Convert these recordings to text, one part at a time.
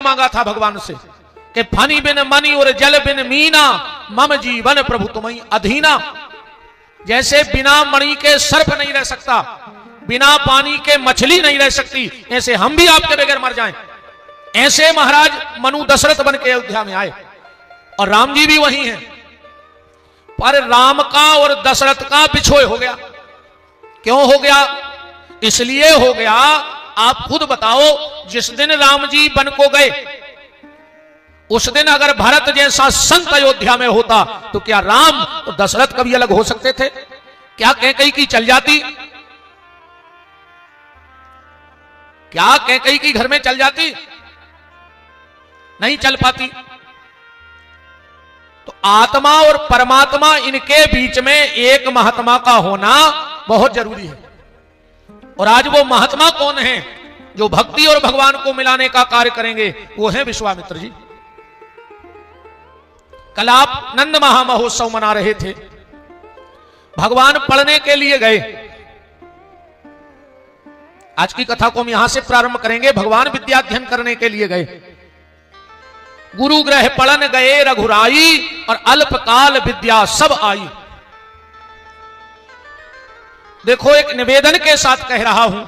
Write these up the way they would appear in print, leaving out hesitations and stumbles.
मांगा था भगवान से कि फनी बिन मनी और जल बिन मीना, मम जीवन प्रभु तुम्हीं अधीना। जैसे बिना मणि के सर्प नहीं रह सकता, बिना पानी के मछली नहीं रह सकती, ऐसे हम भी आपके बगैर मर जाएं। ऐसे महाराज मनु दशरथ बन के अयोध्या में आए और राम जी भी वही हैं। पर राम का और दशरथ का बिछोए हो गया। क्यों हो गया? इसलिए हो गया, आप खुद बताओ, जिस दिन राम जी वन को गए उस दिन अगर भरत जैसा संत अयोध्या में होता तो क्या राम और दशरथ कभी अलग हो सकते थे? क्या कैकेयी की चल जाती? क्या कैकेयी की घर में चल जाती? नहीं चल पाती। तो आत्मा और परमात्मा, इनके बीच में एक महात्मा का होना बहुत जरूरी है। और आज वो महात्मा कौन है जो भक्ति और भगवान को मिलाने का कार्य करेंगे? वो है विश्वामित्र जी। कल आप नंद महामहोत्सव मना रहे थे, भगवान पढ़ने के लिए गए। आज की कथा को हम यहां से प्रारंभ करेंगे। भगवान विद्याध्ययन करने के लिए गए, गुरु ग्रह पढ़न गए रघुराई, और अल्पकाल विद्या सब आई। देखो, एक निवेदन के साथ कह रहा हूं,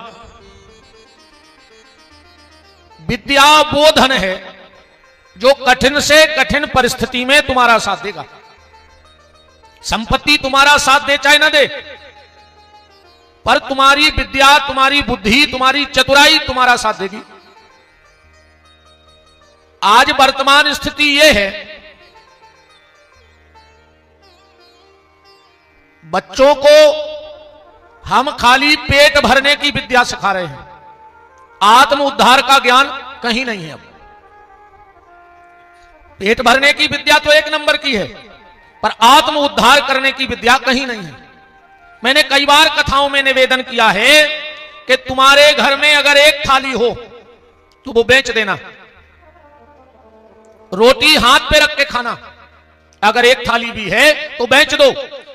विद्या वो धन है जो कठिन से कठिन परिस्थिति में तुम्हारा साथ देगा। संपत्ति तुम्हारा साथ दे चाहे ना दे, पर तुम्हारी विद्या, तुम्हारी बुद्धि, तुम्हारी चतुराई तुम्हारा साथ देगी। आज वर्तमान स्थिति यह है, बच्चों को हम खाली पेट भरने की विद्या सिखा रहे हैं, आत्म उद्धार का ज्ञान कहीं नहीं है। अब पेट भरने की विद्या तो एक नंबर की है, पर आत्म उद्धार करने की विद्या कहीं नहीं है। मैंने कई बार कथाओं में निवेदन किया है कि तुम्हारे घर में अगर एक थाली हो तो वो बेच देना, रोटी हाथ पे रख के खाना। अगर एक थाली भी है तो बेच दो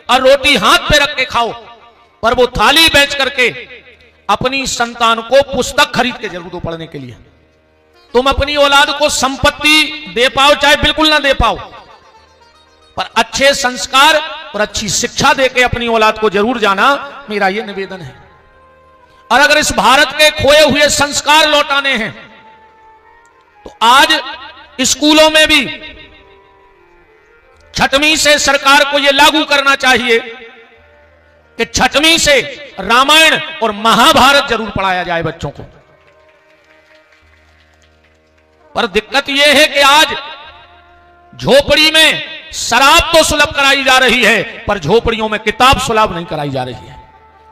और रोटी हाथ पे रख के खाओ, पर वो थाली बेच करके अपनी संतान को पुस्तक खरीद के जरूर दो पढ़ने के लिए। तुम अपनी औलाद को संपत्ति दे पाओ चाहे बिल्कुल ना दे पाओ, पर अच्छे संस्कार और अच्छी शिक्षा देके अपनी औलाद को जरूर जाना, मेरा यह निवेदन है। और अगर इस भारत के खोए हुए संस्कार लौटाने हैं तो आज स्कूलों में भी छठवीं से सरकार को यह लागू करना चाहिए कि छठवीं से रामायण और महाभारत जरूर पढ़ाया जाए बच्चों को। पर दिक्कत यह है कि आज झोपड़ी में शराब तो सुलभ कराई जा रही है, पर झोपड़ियों में किताब सुलभ नहीं कराई जा रही है।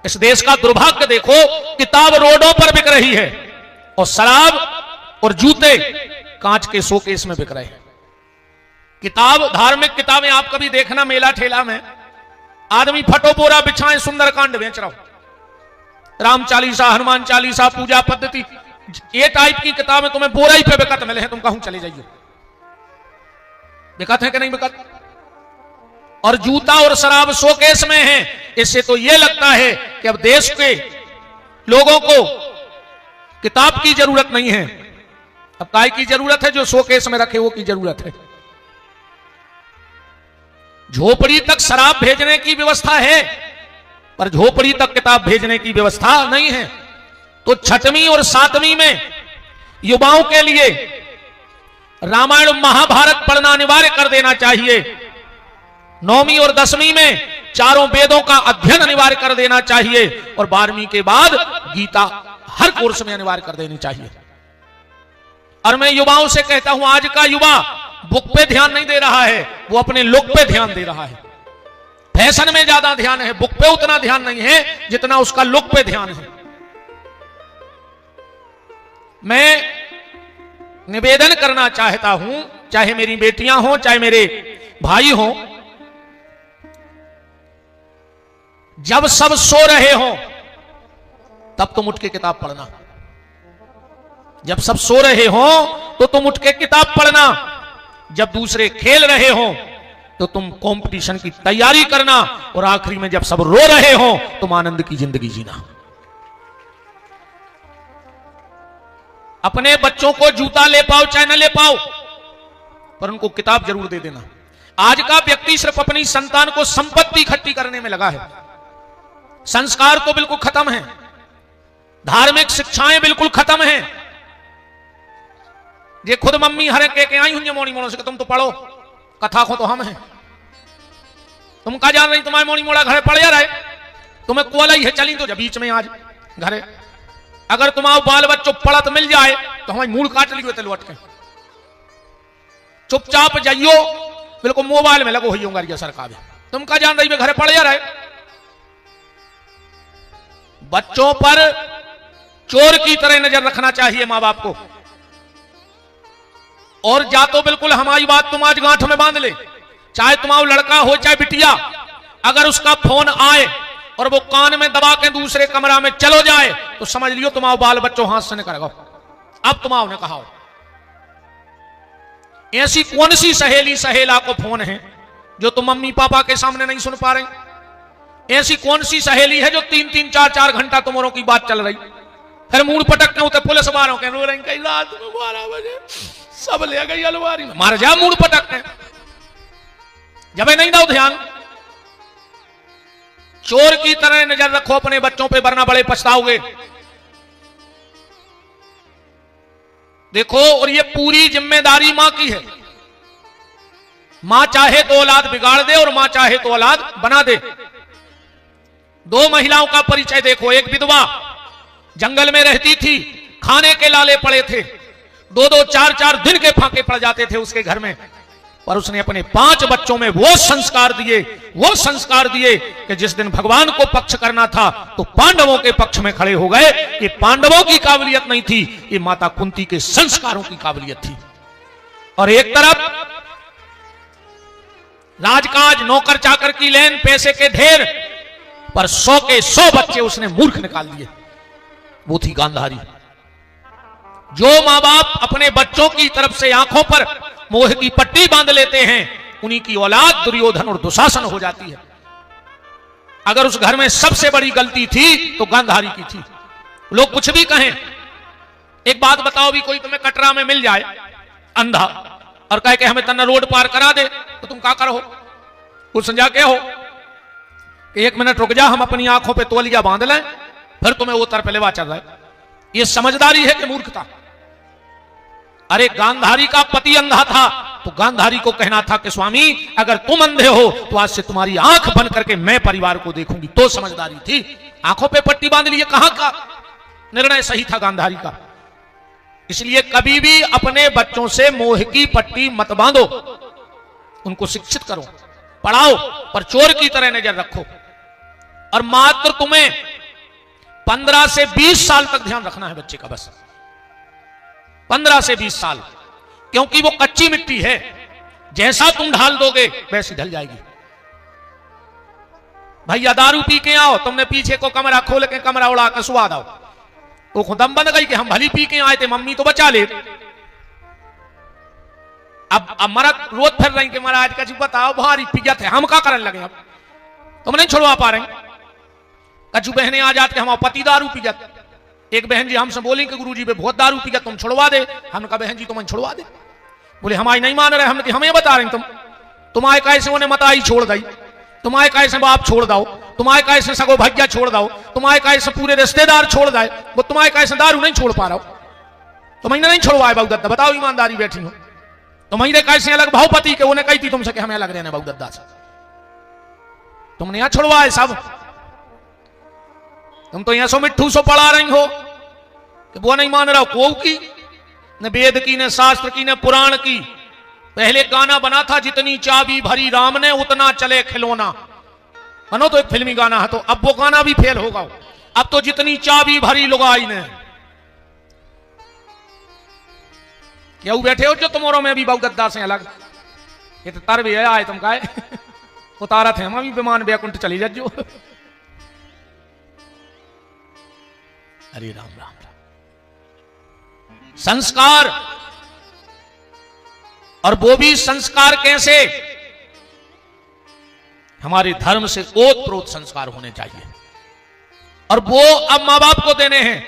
इस देश का दुर्भाग्य देखो, किताब रोडों पर बिक रही है और शराब और जूते कांच के शोकेस में बिक रहे हैं। किताब, धार्मिक किताबें आप कभी देखना मेला ठेला में आदमी फटो बोरा बिछाए सुंदरकांड बेच रहा हो, राम चालीसा, हनुमान चालीसा, पूजा पद्धति, ये टाइप की किताबें तुम्हें बोरा ही पे बिकत मिले हैं, तुम कहूं चले जाइए। बिकत है कि नहीं बिकत? और जूता और शराब शोकेस में है। इससे तो यह लगता है कि अब देश के लोगों को किताब की जरूरत नहीं है, अब काय की जरूरत है? जो शोकेस में रखे वो की जरूरत है। झोपड़ी तक शराब भेजने की व्यवस्था है, पर झोपड़ी तक किताब भेजने की व्यवस्था नहीं है। तो छठवीं और सातवीं में युवाओं के लिए रामायण महाभारत पढ़ना अनिवार्य कर देना चाहिए। नौवीं और 10वीं में चारों वेदों का अध्ययन अनिवार्य कर देना चाहिए, और 12वीं के बाद गीता हर कोर्स में अनिवार्य कर देनी चाहिए। और मैं युवाओं से कहता हूं, आज का युवा बुक पे ध्यान नहीं दे रहा है, वो अपने लुक पे ध्यान दे रहा है। फैशन में ज्यादा ध्यान है, बुक पे उतना ध्यान नहीं है जितना उसका लुक पे ध्यान है। मैं निवेदन करना चाहता हूं, चाहे मेरी बेटियां हों, चाहे मेरे भाई हों, जब सब सो रहे हों तब तुम उठ के किताब पढ़ना। जब सब सो रहे हों तो तुम उठ के किताब पढ़ना। जब दूसरे खेल रहे हों तो तुम कंपटीशन की तैयारी करना, और आखिरी में जब सब रो रहे हों तुम आनंद की जिंदगी जीना। अपने बच्चों को जूता ले पाओ चाहे न ले पाओ, पर उनको किताब जरूर दे देना। आज का व्यक्ति सिर्फ अपनी संतान को संपत्ति इकट्ठी करने में लगा है। संस्कार तो बिल्कुल खत्म है, धार्मिक शिक्षाएं बिल्कुल खत्म हैं। ये खुद मम्मी हरे के आई हुई मोड़ी मोड़ों से तुम तो पढ़ो, कथा को तो हम हैं। तुम क्या जान रही, तुम्हारे मोड़ी मोड़ा घरे पड़ जा रहे, तुम्हें कोला ही है चली तो जब बीच में आज घरे। अगर तुम्हारे बाल बच्चों पढ़त मिल जाए तो हमारी मूड काट ली हुए लौट के। चुपचाप जाइयो, बिल्कुल मोबाइल में लगो हुई होंगे सरकार। तुम क्या जान रही घरे पड़ जा रहे। बच्चों पर चोर की तरह नजर रखना चाहिए मां बाप को। और जा तो बिल्कुल हमारी बात तुम आज गांठ में बांध ले, चाहे तुम्हारा लड़का हो चाहे बिटिया, अगर उसका फोन आए और वो कान में दबा के दूसरे कमरा में चलो जाए तो समझ लियो तुम्हारा बाल बच्चों हाथ से निकल गो। अब तुम्हारा ने कहा, ऐसी कौन सी सहेली सहेला को फोन है जो तुम मम्मी पापा के सामने नहीं सुन पा रहे। ऐसी कौन सी सहेली है जो 3-3, 4-4 घंटा तुम्हारों की बात चल रही, फिर मूड पटक के उते पुलिस वालों के रो रही रात में 12 बजे सब ले गई अलमारी में। मार जा मूड पटक के, जब नहीं दो ध्यान। चोर की तरह नजर रखो अपने बच्चों पे, वरना बड़े पछताओगे। देखो, और ये पूरी जिम्मेदारी मां की है। मां चाहे तो औलाद बिगाड़ दे और मां चाहे तो औलाद बना दे। 2 महिलाओं का परिचय देखो। एक विधवा जंगल में रहती थी, खाने के लाले पड़े थे, 2-2, 4-4 दिन के फांके पड़ जाते थे उसके घर में, पर उसने अपने 5 बच्चों में वो संस्कार दिए कि जिस दिन भगवान को पक्ष करना था तो पांडवों के पक्ष में खड़े हो गए। ये पांडवों की काबिलियत नहीं थी, ये माता कुंती के संस्कारों की काबिलियत थी। और एक तरफ राजकाज, नौकर चाकर की लेन, पैसे के ढेर, पर 100 के 100 बच्चे उसने मूर्ख निकाल दिए। वो थी गांधारी। जो मां बाप अपने बच्चों की तरफ से आंखों पर मोह की पट्टी बांध लेते हैं, उन्हीं की औलाद दुर्योधन और दुशासन हो जाती है। अगर उस घर में सबसे बड़ी गलती थी तो गांधारी की थी। लोग कुछ भी कहें, एक बात बताओ भी, कोई तुम्हें कटरा में मिल जाए अंधा और कहे कि हमें तन्ना रोड पार करा दे, तो तुम क्या करो? कुछ समझा के हो कि 1 मिनट रुक जा, हम अपनी आंखों पे तौलिया बांध लें, फिर तुम्हें वो तर पे लेवा चल रहा है। ये समझदारी है कि मूर्खता? अरे गांधारी का पति अंधा था तो गांधारी को कहना था कि स्वामी अगर तुम अंधे हो तो आज से तुम्हारी आंख बंद करके मैं परिवार को देखूंगी, तो समझदारी थी। आंखों पे पट्टी बांध ली, कहां का निर्णय सही था गांधारी का? इसलिए कभी भी अपने बच्चों से मोह की पट्टी मत बांधो, उनको शिक्षित करो, पढ़ाओ, पर चोर की तरह नजर रखो। और मात्र तुम्हें 15 से 20 साल तक ध्यान रखना है बच्चे का, बस 15 से 20 साल, क्योंकि वो कच्ची मिट्टी है, जैसा तुम ढाल दोगे वैसी ढल जाएगी। भैया दारू पी के आओ, तुमने पीछे को कमरा खोल के कमरा उड़ा के सुआ दो, वो खुदम बन गई कि हम भली पी के आए थे, मम्मी तो बचा ले। अब मरद रोज फिर रही कि महाराज का जी बताओ भारी पिया थे, हम क्या करने लगे? अब तुम नहीं छुड़वा पा रहे। कछु बहने आ जाते हमारे पति दारू पी जाते। एक बहन जी हमसे बोली कि गुरुजी पे बहुत दारू पी जाते, तुम छुड़वा दे। हमने कहा बहन जी तुम छुड़वा दे। बोले हमारी नहीं मान रहे। हमने हमें बता रहे तुम्हारे कैसे उन्हें मताई छोड़ गई, तुम्हारे कैसे बाप छोड़ दो, तुम्हारे कैसे सगो भैया छोड़ दो, तुम्हारे कैसे पूरे रिश्तेदार छोड़ जाए, वो तुम्हारे कैसे दारू नहीं छोड़ पा रहा हो। तुम्हें नहीं छोड़वाए बाबू दत्ता, बताओ ईमानदारी बैठी हो। तुम्हारे कैसे अलग भावपति के उन्हें कही थी तुमसे कि हमें अलग रहना बाबू दत्ता से, तुमने यहां छोड़वाए सब। तुम तो यहां सो मिट्ठू सो पढ़ा रही हो कि वो नहीं मान रहा हो। को की न वेद की, न शास्त्र की, न पुराण की। पहले गाना बना था जितनी चाबी भरी राम ने उतना चले खिलौना, बनो तो एक फिल्मी गाना है, तो अब वो गाना भी फेल होगा। अब तो जितनी चाबी भरी लुगाई ने। क्या बैठे हो जो तुम्हारों में भी बहुगद्दार से अलग? ये तो तर भी है आए तुम का उतारा थे हम भी विमान बैकुंठ चली जाजो। हरे राम राम राम। संस्कार, और वो भी संस्कार कैसे? हमारे धर्म से ओत प्रोत संस्कार होने चाहिए, और वो अब मां बाप को देने हैं।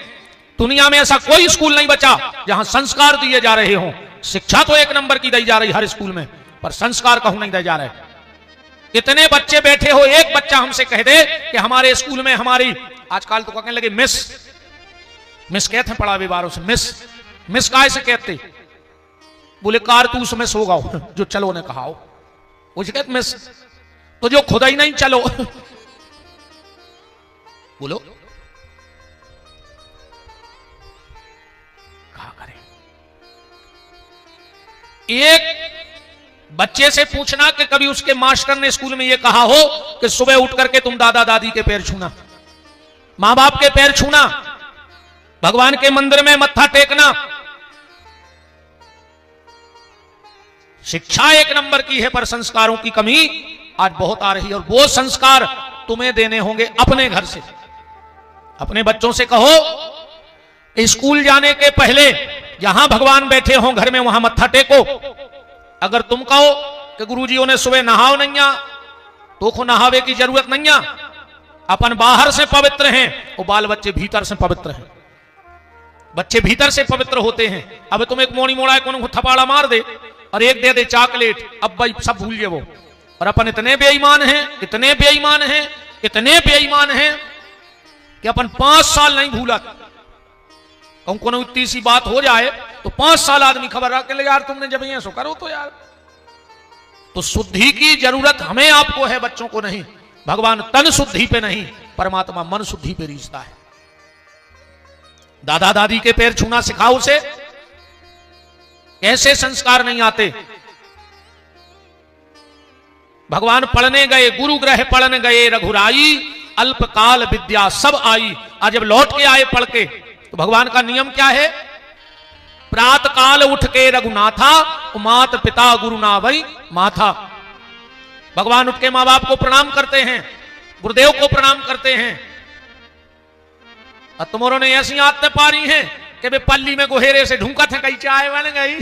दुनिया में ऐसा कोई स्कूल नहीं बचा जहां संस्कार दिए जा रहे हों। शिक्षा तो एक नंबर की दी जा रही हर स्कूल में, पर संस्कार कहूं नहीं दिए जा रहे। इतने बच्चे बैठे हो, एक बच्चा हमसे कह दे कि हमारे स्कूल में हमारी, आजकल तो कहने लगे मिस, मिस कहते हैं पढ़ा व्यवहारों से, मिस मिस काय से कहते, बोले कारतूस मिस होगा जो चलो ने कहा हो, वो कहते मिस, तो जो खुदा ही नहीं चलो बोलो कहा करें। एक बच्चे से पूछना कि कभी उसके मास्टर ने स्कूल में यह कहा हो कि सुबह उठ करके तुम दादा दादी के पैर छूना, मां बाप के पैर छूना, भगवान के मंदिर में मत्था टेकना। शिक्षा एक नंबर की है, पर संस्कारों की कमी आज बहुत आ रही है। और वो संस्कार तुम्हें देने होंगे अपने घर से। अपने बच्चों से कहो स्कूल जाने के पहले जहां भगवान बैठे हों घर में वहां मत्था टेको। अगर तुम कहो कि गुरुजियों ने सुबह नहाओ नहीं तो को नहावे की जरूरत नहीं, अपन बाहर से पवित्र हैं, वो बाल बच्चे भीतर से पवित्र हैं। बच्चे भीतर से पवित्र होते हैं। अब तुम एक मोड़ी मोड़ा को थपाड़ा मार दे और एक दे दे चॉकलेट, अब भाई सब भूल गए वो। और अपन इतने बेईमान हैं, इतने बेईमान हैं, इतने बेईमान हैं कि अपन 5 साल नहीं भूला। को इतनी सी बात हो जाए तो 5 साल आदमी खबर रख के यार तुमने जब ये सो करो तो यार। तो शुद्धि की जरूरत हमें आपको है, बच्चों को नहीं। भगवान तन शुद्धि पे नहीं, परमात्मा मन शुद्धि पे रीझता है। दादा दादी के पैर छूना सिखाओ उसे। ऐसे संस्कार नहीं आते। भगवान पढ़ने गए, गुरु ग्रह पढ़ने गए, रघुराई अल्पकाल विद्या सब आई। आज जब लौट के आए पढ़ के, तो भगवान का नियम क्या है? प्रात काल उठ के रघुनाथा, मात पिता गुरु ना भई माथा। भगवान उठ के मां बाप को प्रणाम करते हैं, गुरुदेव को प्रणाम करते हैं। और तुम्हारों ने ऐसी आदतें पारी हैं कि वे पल्ली में गोहेरे से ढूंढा थे कहीं चाय बन गई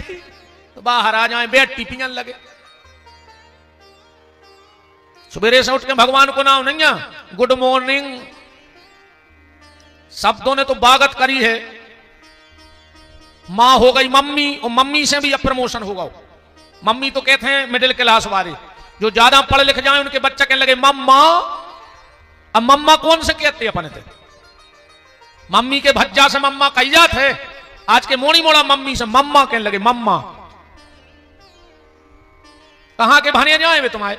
तो बाहर आ जाए बेटी पियन लगे। सवेरे से उठ के भगवान को नाम नहीं है, गुड मॉर्निंग शब्दों ने तो बागत करी है। मां हो गई मम्मी, और मम्मी से भी अब प्रमोशन होगा। मम्मी तो कहते हैं मिडिल क्लास वाले, जो ज्यादा पढ़ लिख जाए उनके बच्चे कहने लगे मम्मा। अब मम्मा कौन से कहते अपने थे? मम्मी के भज्जा से मम्मा कही जात है। आज के मोड़ी मोड़ा मम्मी से मम्मा कहने लगे मम्मा। कहां के भाने जाए वे तुम्हारे?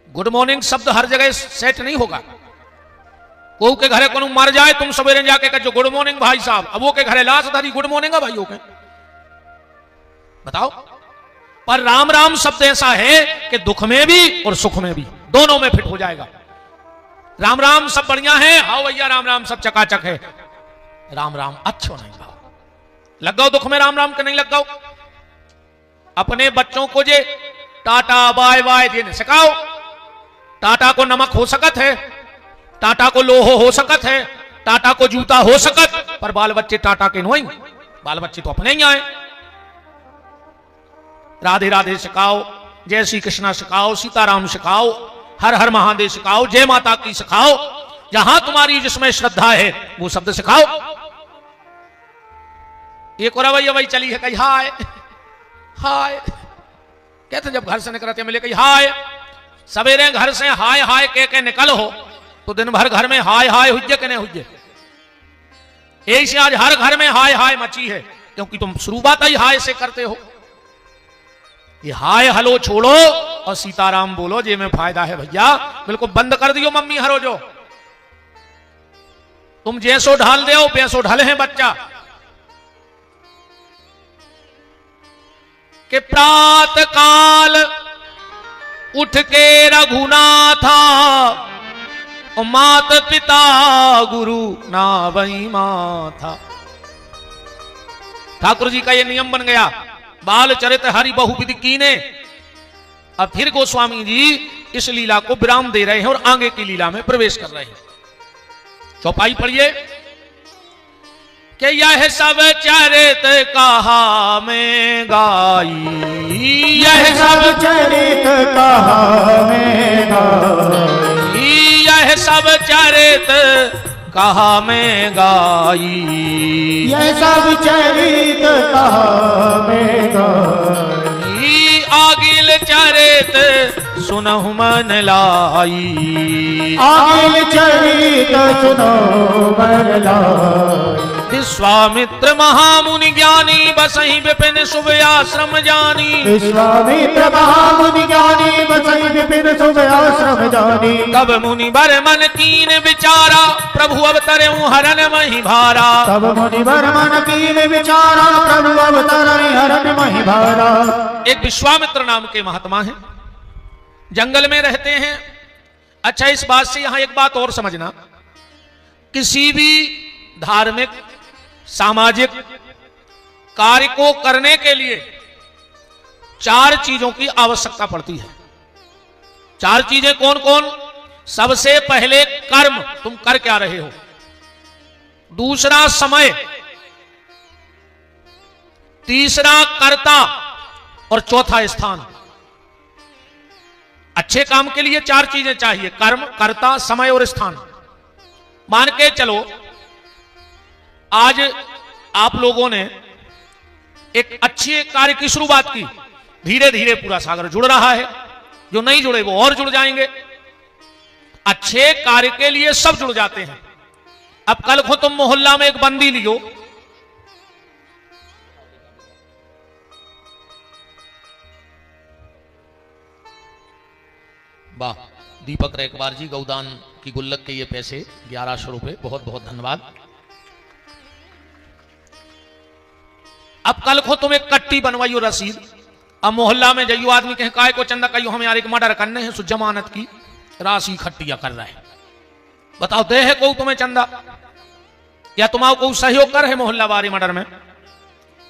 गुड मॉर्निंग शब्द हर जगह सेट नहीं होगा। को के घरे को मर जाए तुम सवेरे जाके कहो गुड मॉर्निंग भाई साहब, अब वो के घरे लाश धरी गुड मॉर्निंग है भाई के बताओ। पर राम राम शब्द ऐसा है कि दुख में भी और सुख में भी दोनों में फिट हो जाएगा। राम राम सब बढ़िया है, हाँ भैया राम राम सब चकाचक है। राम राम अच्छो नहीं भाव लग गओ दुख में राम राम के नहीं लग गओ। अपने बच्चों को जे टाटा बाय बाय देने सिखाओ। टाटा को नमक हो सकत है, टाटा को लोहो हो सकत है, टाटा को जूता हो सकत, पर बाल बच्चे टाटा के नहीं। बाल बच्चे तो अपने ही आए। राधे राधे सिखाओ, जय श्री कृष्णा सिखाओ, सीताराम सिखाओ, हर हर महादेव सिखाओ, जय माता की सिखाओ। जहां तुम्हारी जिसमें श्रद्धा है वो शब्द सिखाओ। एक और भैया वही चली है कही हाय हाय, कहते जब घर से निकलते मिले कही हाय। सवेरे घर से हाय हाय कह के निकल हो तो दिन भर घर में हाय हाय हुज्जे के नहीं हुज्जे। यही से आज हर घर में हाय हाय मची है, क्योंकि तुम शुरुआत ही हाय से करते हो। ये हाय हलो छोड़ो और सीताराम बोलो, जे में फायदा है भैया। बिल्कुल बंद कर दियो मम्मी हरो जो। तुम जैसो ढाल दे वैसो ढल है बच्चा। कि प्रात काल उठ के रघुनाथा, मात पिता गुरु ना वही माथा। ठाकुर जी का ये नियम बन गया। बाल चरित हरि बहुविधि कीने। अब फिर गोस्वामी जी इस लीला को विराम दे रहे हैं और आगे की लीला में प्रवेश कर रहे हैं। चौपाई पढ़िए कि यह सब चरित कहा में गाई, यह सब चरित कहा में गाई, यह सब चरित कहा मैं गाई, यह सब चरित कहा मैं गाई, आगिल चरित सुनहु मन लाई, आगिल चरित सुनो मन लाई। विश्वामित्र महामुनि ज्ञानी बसहि विपिन शुभ आश्रम जानी, विश्वामित्र महामुनि ज्ञानी बसहि विपिन शुभ आश्रम जानी। तब मुनि बर मन कीन विचारा प्रभु अवतरे हरन मही भारा, तब मुनि बर मन कीन विचारा प्रभु अवतरे हरन मही भारा। एक विश्वामित्र नाम के महात्मा हैं, जंगल में रहते हैं। अच्छा, इस बात से यहां एक बात और समझना, किसी भी धार्मिक सामाजिक कार्य को करने के लिए 4 चीजों की आवश्यकता पड़ती है। 4 चीजें कौन कौन? सबसे पहले कर्म, तुम कर क्या रहे हो। दूसरा समय, तीसरा कर्ता और चौथा स्थान। अच्छे काम के लिए 4 चीजें चाहिए, कर्म, कर्ता, समय और स्थान। मान के चलो आज आप लोगों ने एक अच्छे कार्य की शुरुआत की, धीरे धीरे पूरा सागर जुड़ रहा है, जो नहीं जुड़े वो और जुड़ जाएंगे। अच्छे कार्य के लिए सब जुड़ जाते हैं। अब कल को तुम मोहल्ला में एक बंदी लियो, वाह दीपक रेकवार जी, गौदान की गुल्लक के ये पैसे 1100 रुपए, बहुत बहुत धन्यवाद। अब कल को तुम एक कट्टी बनवाइयो रसीद, अब मोहल्ला में जाइयो, आदमी कहे काय को चंदा कहियो हमें यार एक मर्डर करने हैं, जमानत की राशि इकट्ठिया कर रहे हैं। बताओ दे है को तुम्हें चंदा या तुम्हारा को सहयोग कर है मोहल्ला वारी मर्डर में?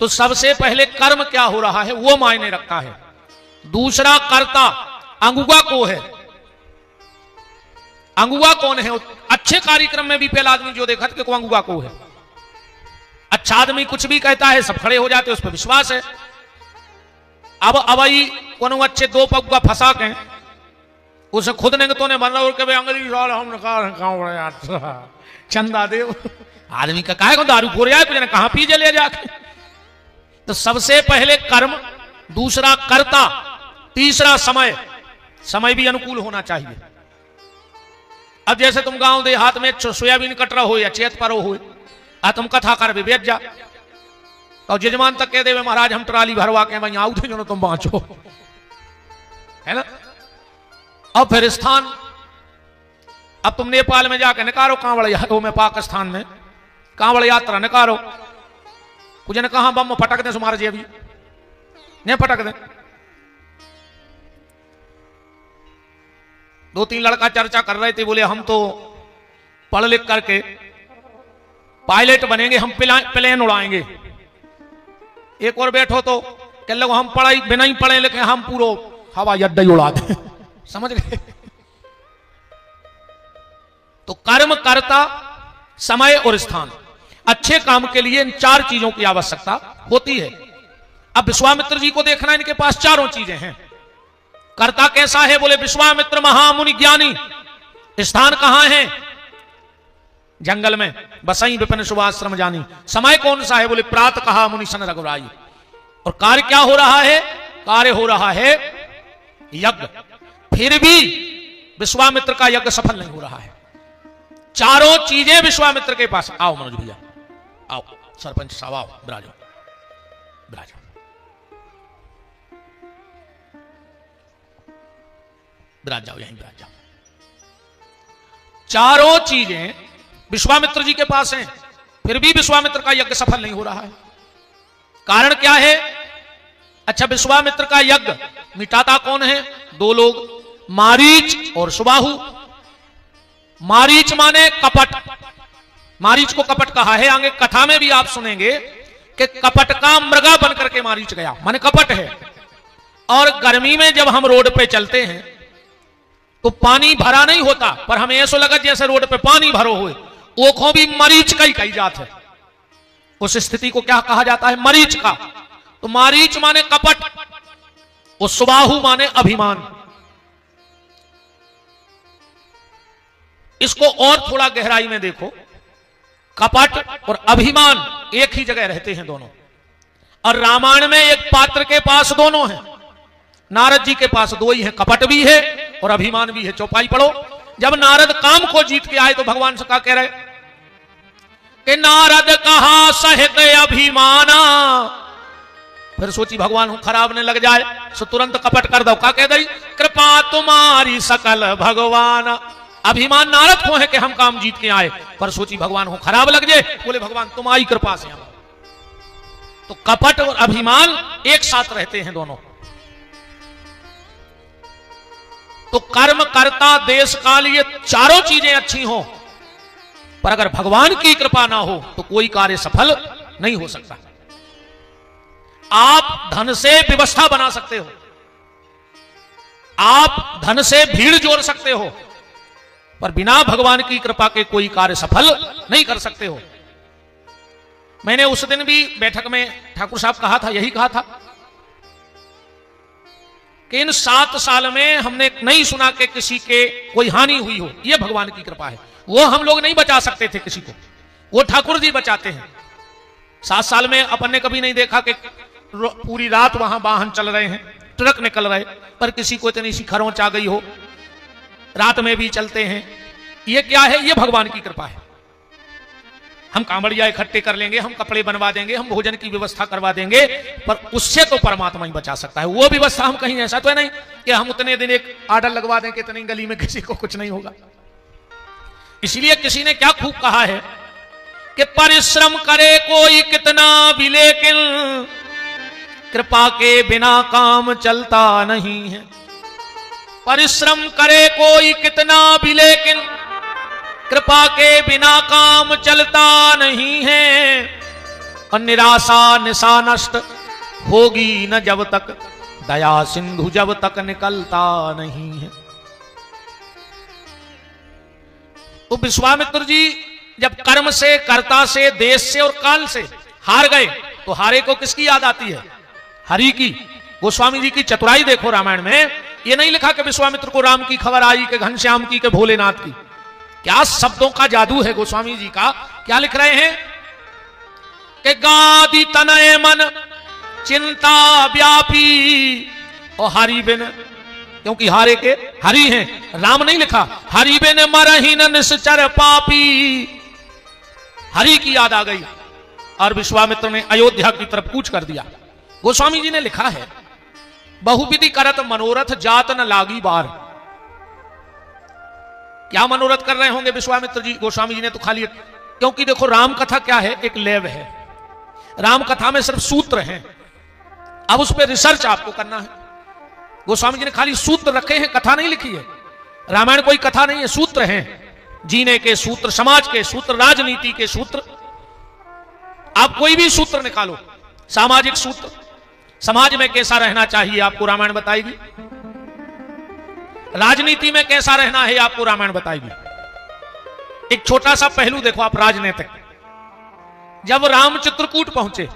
तो सबसे पहले कर्म क्या हो रहा है वो मायने रखता है। दूसरा कर्ता, अंगुआ को है। अंगुआ कौन है? अच्छे कार्यक्रम में भी पहला आदमी जो देखा कि अंगुआ को है। अच्छा आदमी कुछ भी कहता है सब खड़े हो जाते, उस पर विश्वास है। अब अवई कोनो अच्छे 2 पगुआ फंसा के उसे खुद ने तो ने बन रहा और अंग्रेजी साल हम चंदा देव आदमी का कहा दारू पूरे आए कुछ ने कहा पी ले जाके। तो सबसे पहले कर्म, दूसरा कर्ता, तीसरा समय। समय भी अनुकूल होना चाहिए। अब जैसे तुम गांव देहात में सोयाबीन कट रहा हो या चेत पर हो, तुम कथा कर भी बेच जा और जजमान तक कह दे महाराज हम ट्राली भरवा के वहीं आउ थे, तुम बाँचो, है ना। अब फिर स्थान, अब तुम नेपाल में जाकर निकारो कांवड़ यात्रा में, पाकिस्तान में कांवड़ यात्रा निकारो, कुछ ने कहा बम फटक दे सुमार जी, अभी नहीं फटक दे। 2-3 लड़का चर्चा कर रहे थे, बोले हम तो पढ़ लिख करके पायलट बनेंगे, हम प्लेन उड़ाएंगे। एक और बैठो तो कह लो हम पढ़ाई बिना ही पढ़े लिखे हम पूरा हवाई अड्डा ही उड़ा दें। समझ गए? तो कर्म, कर्ता, समय और स्थान। अच्छे काम के लिए इन 4 चीजों की आवश्यकता होती है। अब विश्वामित्र जी को देखना, इनके पास 4 चीजें हैं। कर्ता कैसा है? बोले विश्वामित्र महामुनि ज्ञानी। स्थान कहां है? जंगल में, बसई विपिन शुभाश्रम जानी। समय कौन सा है? बोले प्रात कहा मुनि सन रघुराई। और कार्य क्या हो रहा है? कार्य हो रहा है यज्ञ। फिर भी विश्वामित्र का यज्ञ सफल नहीं हो रहा है। 4 चीजें विश्वामित्र के पास। आओ मनोज भैया, आओ सरपंच साहब, आओ बिराजो, बिराजो। बिराज जाओ, यहीं बिराज जाओ। 4 चीजें विश्वामित्र जी के पास हैं, फिर भी विश्वामित्र का यज्ञ सफल नहीं हो रहा है। कारण क्या है? अच्छा, विश्वामित्र का यज्ञ मिटाता कौन है? 2 लोग, मारीच और सुबाहु। मारीच माने कपट। मारीच को कपट कहा है। आगे कथा में भी आप सुनेंगे कि कपट का मृगा बनकर के मारीच गया, माने कपट है। और गर्मी में जब हम रोड पे चलते हैं तो पानी भरा नहीं होता, पर हमें ऐसा लगा जैसे रोड पे पानी भरो हुए। ओखों भी मरीच का ही कही जात है। उस स्थिति को क्या कहा जाता है? मरीच का। तो मारीच माने कपट और सुबाहु माने अभिमान। इसको और थोड़ा गहराई में देखो, कपट और अभिमान एक ही जगह रहते हैं दोनों। और रामायण में एक पात्र के पास दोनों हैं, नारद जी के पास दो ही हैं, कपट भी है और अभिमान भी है। चौपाई पढ़ो। जब नारद काम को जीत के आए तो भगवान से क्या कह रहे कि नारद कहा सहित अभिमाना। फिर सोची भगवान हूं खराब ने लग जाए, सो तुरंत कपट कर दो। क्या कह दई? कृपा तुम्हारी सकल भगवान। अभिमान नारद को है कि हम काम जीत के आए, पर सोची भगवान हूं खराब लग जाए, बोले भगवान तुम्हारी कृपा से हम। तो कपट और अभिमान एक साथ रहते हैं दोनों। तो कर्म, कर्ता, देश, काल, ये चारों चीजें अच्छी हो, पर अगर भगवान की कृपा ना हो तो कोई कार्य सफल नहीं हो सकता। आप धन से व्यवस्था बना सकते हो, आप धन से भीड़ जोड़ सकते हो, पर बिना भगवान की कृपा के कोई कार्य सफल नहीं कर सकते हो। मैंने उस दिन भी बैठक में ठाकुर साहब कहा था, यही कहा था कि इन 7 साल में हमने नहीं सुना कि किसी के कोई हानि हुई हो। यह भगवान की कृपा है। वो हम लोग नहीं बचा सकते थे किसी को, वो ठाकुर जी बचाते हैं। 7 साल में अपन ने कभी नहीं देखा कि पूरी रात वहां वाहन चल रहे हैं, ट्रक निकल रहे, पर किसी को इतनी सी खरोंच आ गई हो, रात में भी चलते हैं। ये क्या है? ये भगवान की कृपा है। हम कांवड़िया इकट्ठे कर लेंगे, हम कपड़े बनवा देंगे, हम भोजन की व्यवस्था करवा देंगे, पर उससे तो परमात्मा ही बचा सकता है। वो व्यवस्था हम कहीं, ऐसा तो है नहीं कि हम उतने दिन एक आर्डर लगवा दें कि इतनी गली में किसी को कुछ नहीं होगा। इसलिए किसी ने क्या खूब कहा है कि परिश्रम करे कोई कितना भी, लेकिन कृपा के बिना काम चलता नहीं है। परिश्रम करे कोई कितना भी, लेकिन कृपा के बिना काम चलता नहीं है। और निराशा निशा नष्ट होगी न जब तक, दया सिंधु जब तक निकलता नहीं है। तो विश्वामित्र जी जब कर्म से, कर्ता से, देश से और काल से हार गए, तो हारे को किसकी याद आती है? हरि की। गोस्वामी जी की चतुराई देखो रामायण में। ये नहीं लिखा कि विश्वामित्र को राम की खबर आई, कि घनश्याम की, कि भोलेनाथ की। क्या शब्दों का जादू है गोस्वामी जी का। क्या लिख रहे हैं कि गादी तनय मन चिंता व्यापी, और हरि बिन, क्योंकि हारे के हरि हैं, राम नहीं लिखा। हरि बिन मरहीन निश्चर पापी। हरि की याद आ गई और विश्वामित्र ने अयोध्या की तरफ कूच कर दिया। गोस्वामी जी ने लिखा है, बहुविधि करत मनोरथ जात न लागी बार। क्या मनोरथ कर रहे होंगे विश्वामित्र जी? गोस्वामी जी ने तो खाली, क्योंकि देखो राम कथा क्या है, एक लैब है। राम कथा में सिर्फ सूत्र हैं, अब उस पर रिसर्च आपको करना है। गोस्वामी जी ने खाली सूत्र रखे हैं, कथा नहीं लिखी है। रामायण कोई कथा नहीं है, सूत्र हैं, जीने के सूत्र, समाज के सूत्र, राजनीति के सूत्र। आप कोई भी सूत्र निकालो, सामाजिक सूत्र, समाज में कैसा रहना चाहिए आपको रामायण बताएगी, राजनीति में कैसा रहना है आपको रामायण बताएगी। एक छोटा सा पहलू देखो आप राजनीतिक। जब राम चित्रकूट पहुंचे,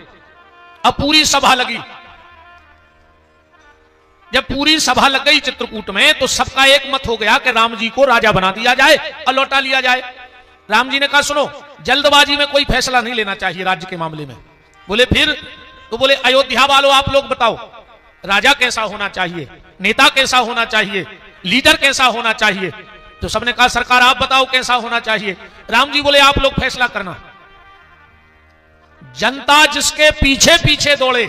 अब पूरी सभा लगी। जब पूरी सभा लग गई चित्रकूट में, तो सबका एक मत हो गया कि राम जी को राजा बना दिया जाए और लौटा लिया जाए। राम जी ने कहा सुनो, जल्दबाजी में कोई फैसला नहीं लेना चाहिए राज्य के मामले में। बोले फिर? तो बोले अयोध्या वालों आप लोग बताओ, राजा कैसा होना चाहिए, नेता कैसा होना चाहिए, लीडर कैसा होना चाहिए। तो सबने कहा सरकार आप बताओ कैसा होना चाहिए। राम जी बोले आप लोग फैसला करना। जनता जिसके पीछे पीछे दौड़े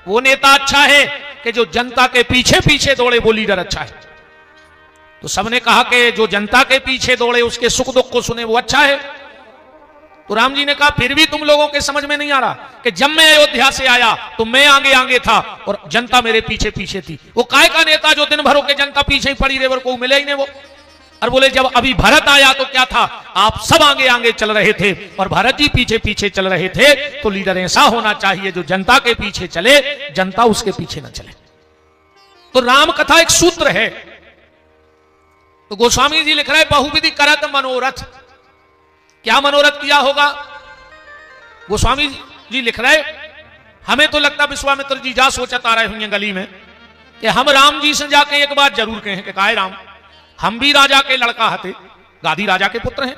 वो नेता अच्छा है, कि जो जनता के पीछे पीछे दौड़े वो लीडर अच्छा है। तो सबने कहा कि जो जनता के पीछे दौड़े उसके सुख दुख को सुने वो अच्छा है। तो राम जी ने कहा फिर भी तुम लोगों के समझ में नहीं आ रहा कि जब मैं अयोध्या से आया तो मैं आगे आगे था और जनता मेरे पीछे पीछे थी। वो काय का नेता जो दिन भर के जनता पीछे ही पड़ी रहे, को मिले ही नहीं वो। और बोले जब अभी भरत आया तो क्या था, आप सब आगे आगे चल रहे थे और भरत जी पीछे पीछे चल रहे थे। तो लीडर ऐसा होना चाहिए जो जनता के पीछे चले, जनता उसके पीछे न चले। तो राम कथा एक सूत्र है। तो गोस्वामी जी लिख रहे बहुविधि करत मनोरथ। क्या मनोरथ किया होगा? गोस्वामी जी लिख रहे हमें तो लगता विश्वामित्र जी जा सोचत आ रहे होंगे गली में कि हम राम जी से जाके एक बात जरूर कहें कि काहे राम, हम भी राजा के लड़का हते, गादी राजा के पुत्र हैं।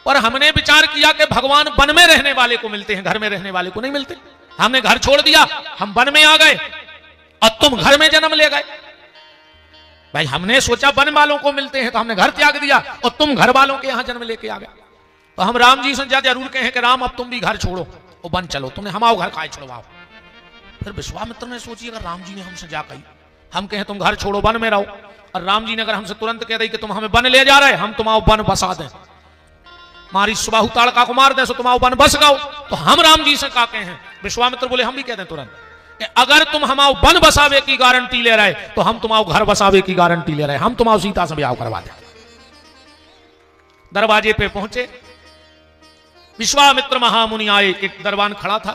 पर हमने विचार किया कि भगवान वन में रहने वाले को मिलते हैं, घर में रहने वाले को नहीं मिलते। हमने घर छोड़ दिया, हम वन में आ गए और तुम घर में जन्म ले गए। भाई हमने सोचा वन वालों को मिलते हैं तो हमने घर त्याग दिया और तुम घर वालों के यहां जन्म लेके आ गए। तो हम राम जी से जरूर कहें कि राम अब तुम भी घर छोड़ो और वन चलो, तुमने हमाओ घर काहे छुड़वाओ। फिर विश्वामित्र ने सोची अगर राम जी ने हमसे जा कही, हम कहें तुम घर छोड़ो वन में रहो, और राम जी ने अगर हमसे तुरंत कह दी कि तुम हमें वन ले जा रहे, हम तुम्हारा वन बसा दें, हमारी सुबाहु ताड़का को मार दे, सो तुम्हारा वन बस गाओ, तो हम राम जी से का कहें। विश्वामित्र बोले हम भी कह दें तुरंत कि अगर तुम हमारा वन बसावे की गारंटी ले रहे तो हम तुम्हारा घर बसावे की गारंटी ले रहे, हम तुम्हारा सीता से ब्याह करवा दें। दरवाजे पे पहुंचे, विश्वामित्र महामुनि आए, एक दरबान खड़ा था,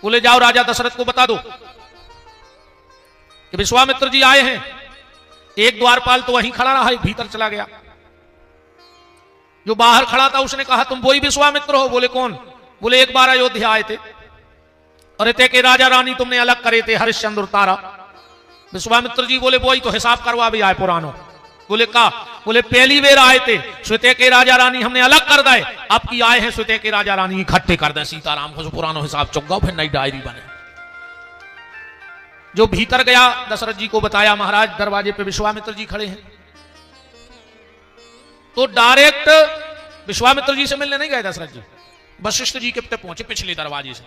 बोले जाओ राजा दशरथ को बता दो कि विश्वामित्र जी आए हैं। एक द्वारपाल तो वहीं खड़ा रहा, भीतर चला गया। जो बाहर खड़ा था उसने कहा तुम वही विश्वामित्र हो? बोले कौन? बोले एक बार अयोध्या आए थे और इतने के राजा रानी तुमने अलग करे थे, हरिश्चंद्र तारा। विश्वामित्र जी बोले वही तो हिसाब करवा भी आए पुरानो। बोले का? बोले पहली बेर आए थे श्वेते के राजा रानी हमने अलग कर दे, अब की आए हैं श्वेते के राजा रानी इकट्ठे कर दे सीताराम को, पुरानो हिसाब चुकाओ, फिर नई डायरी बने। जो भीतर गया दशरथ जी को बताया महाराज दरवाजे पे विश्वामित्र जी खड़े हैं। तो डायरेक्ट विश्वामित्र जी से मिलने नहीं गए दशरथ जी, वशिष्ठ जी के पहुंचे पिछले दरवाजे से।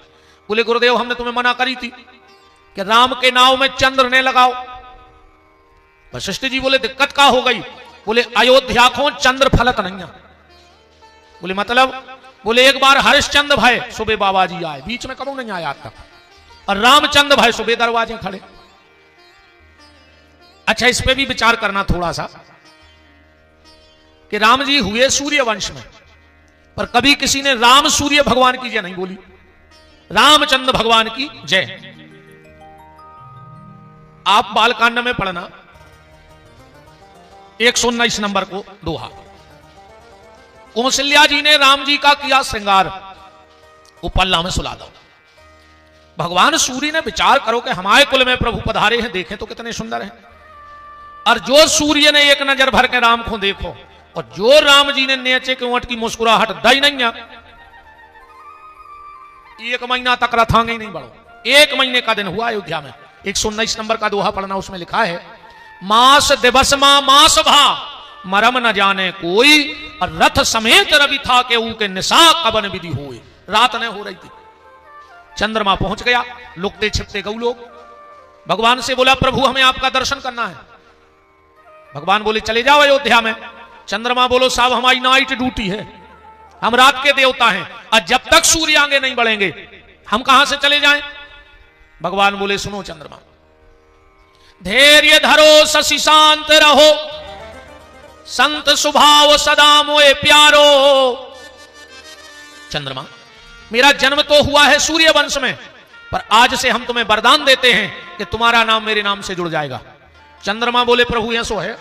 बोले गुरुदेव हमने तुम्हें मना करी थी कि राम के नाव में चंद्र ने लगाओ। वशिष्ठ जी बोले दिक्कत का हो गई? बोले अयोध्या को चंद्र फलत नहीं है। बोले मतलब? बोले एक बार हरिश्चंद्र भाई सुबह बाबा जी आए, बीच में कबू नहीं आया आज तक, और रामचंद्र भाई सुबह दरवाजे खड़े। अच्छा इस पे भी विचार करना थोड़ा सा कि राम जी हुए सूर्य वंश में, पर कभी किसी ने राम सूर्य भगवान की जय नहीं बोली, रामचंद्र भगवान की जय। आप बालकांड में पढ़ना 119 नंबर को दोहा। कौशल्या जी ने राम जी का किया श्रृंगार, वो पल्ला में सुला दो। भगवान सूर्य ने विचार करो कि हमारे कुल में प्रभु पधारे हैं, देखें तो कितने सुंदर हैं। और जो सूर्य ने एक नजर भर के राम को देखो, और जो राम जी ने नेचे के ऊंट की मुस्कुराहट दई नहीं है, 1 महीना तक रथांगे ही नहीं बढ़ो। 1 महीने का दिन हुआ अयोध्या में। 119 नंबर का दोहा पढ़ना, उसमें लिखा है मास दिवस मां मास भा मरम न जाने कोई, और रथ समेत रवि था के ऊ के निशा कबन विधि होए। रात न हो रही थी, चंद्रमा पहुंच गया, लुकते छिपते गऊ लोग। भगवान से बोला प्रभु हमें आपका दर्शन करना है। भगवान बोले चले जाओ अयोध्या में। चंद्रमा बोलो साहब हमारी नाइट ड्यूटी है, हम रात के देवता हैं, और जब तक सूर्य आगे नहीं बढ़ेंगे हम कहां से चले जाएं। भगवान बोले सुनो चंद्रमा, धैर्य धरो शशि शांत रहो, संत स्वभाव सदा मोए प्यारो। चंद्रमा मेरा जन्म तो हुआ है सूर्य वंश में, पर आज से हम तुम्हें वरदान देते हैं कि तुम्हारा नाम मेरे नाम से जुड़ जाएगा। चंद्रमा बोले प्रभु ऐसो है,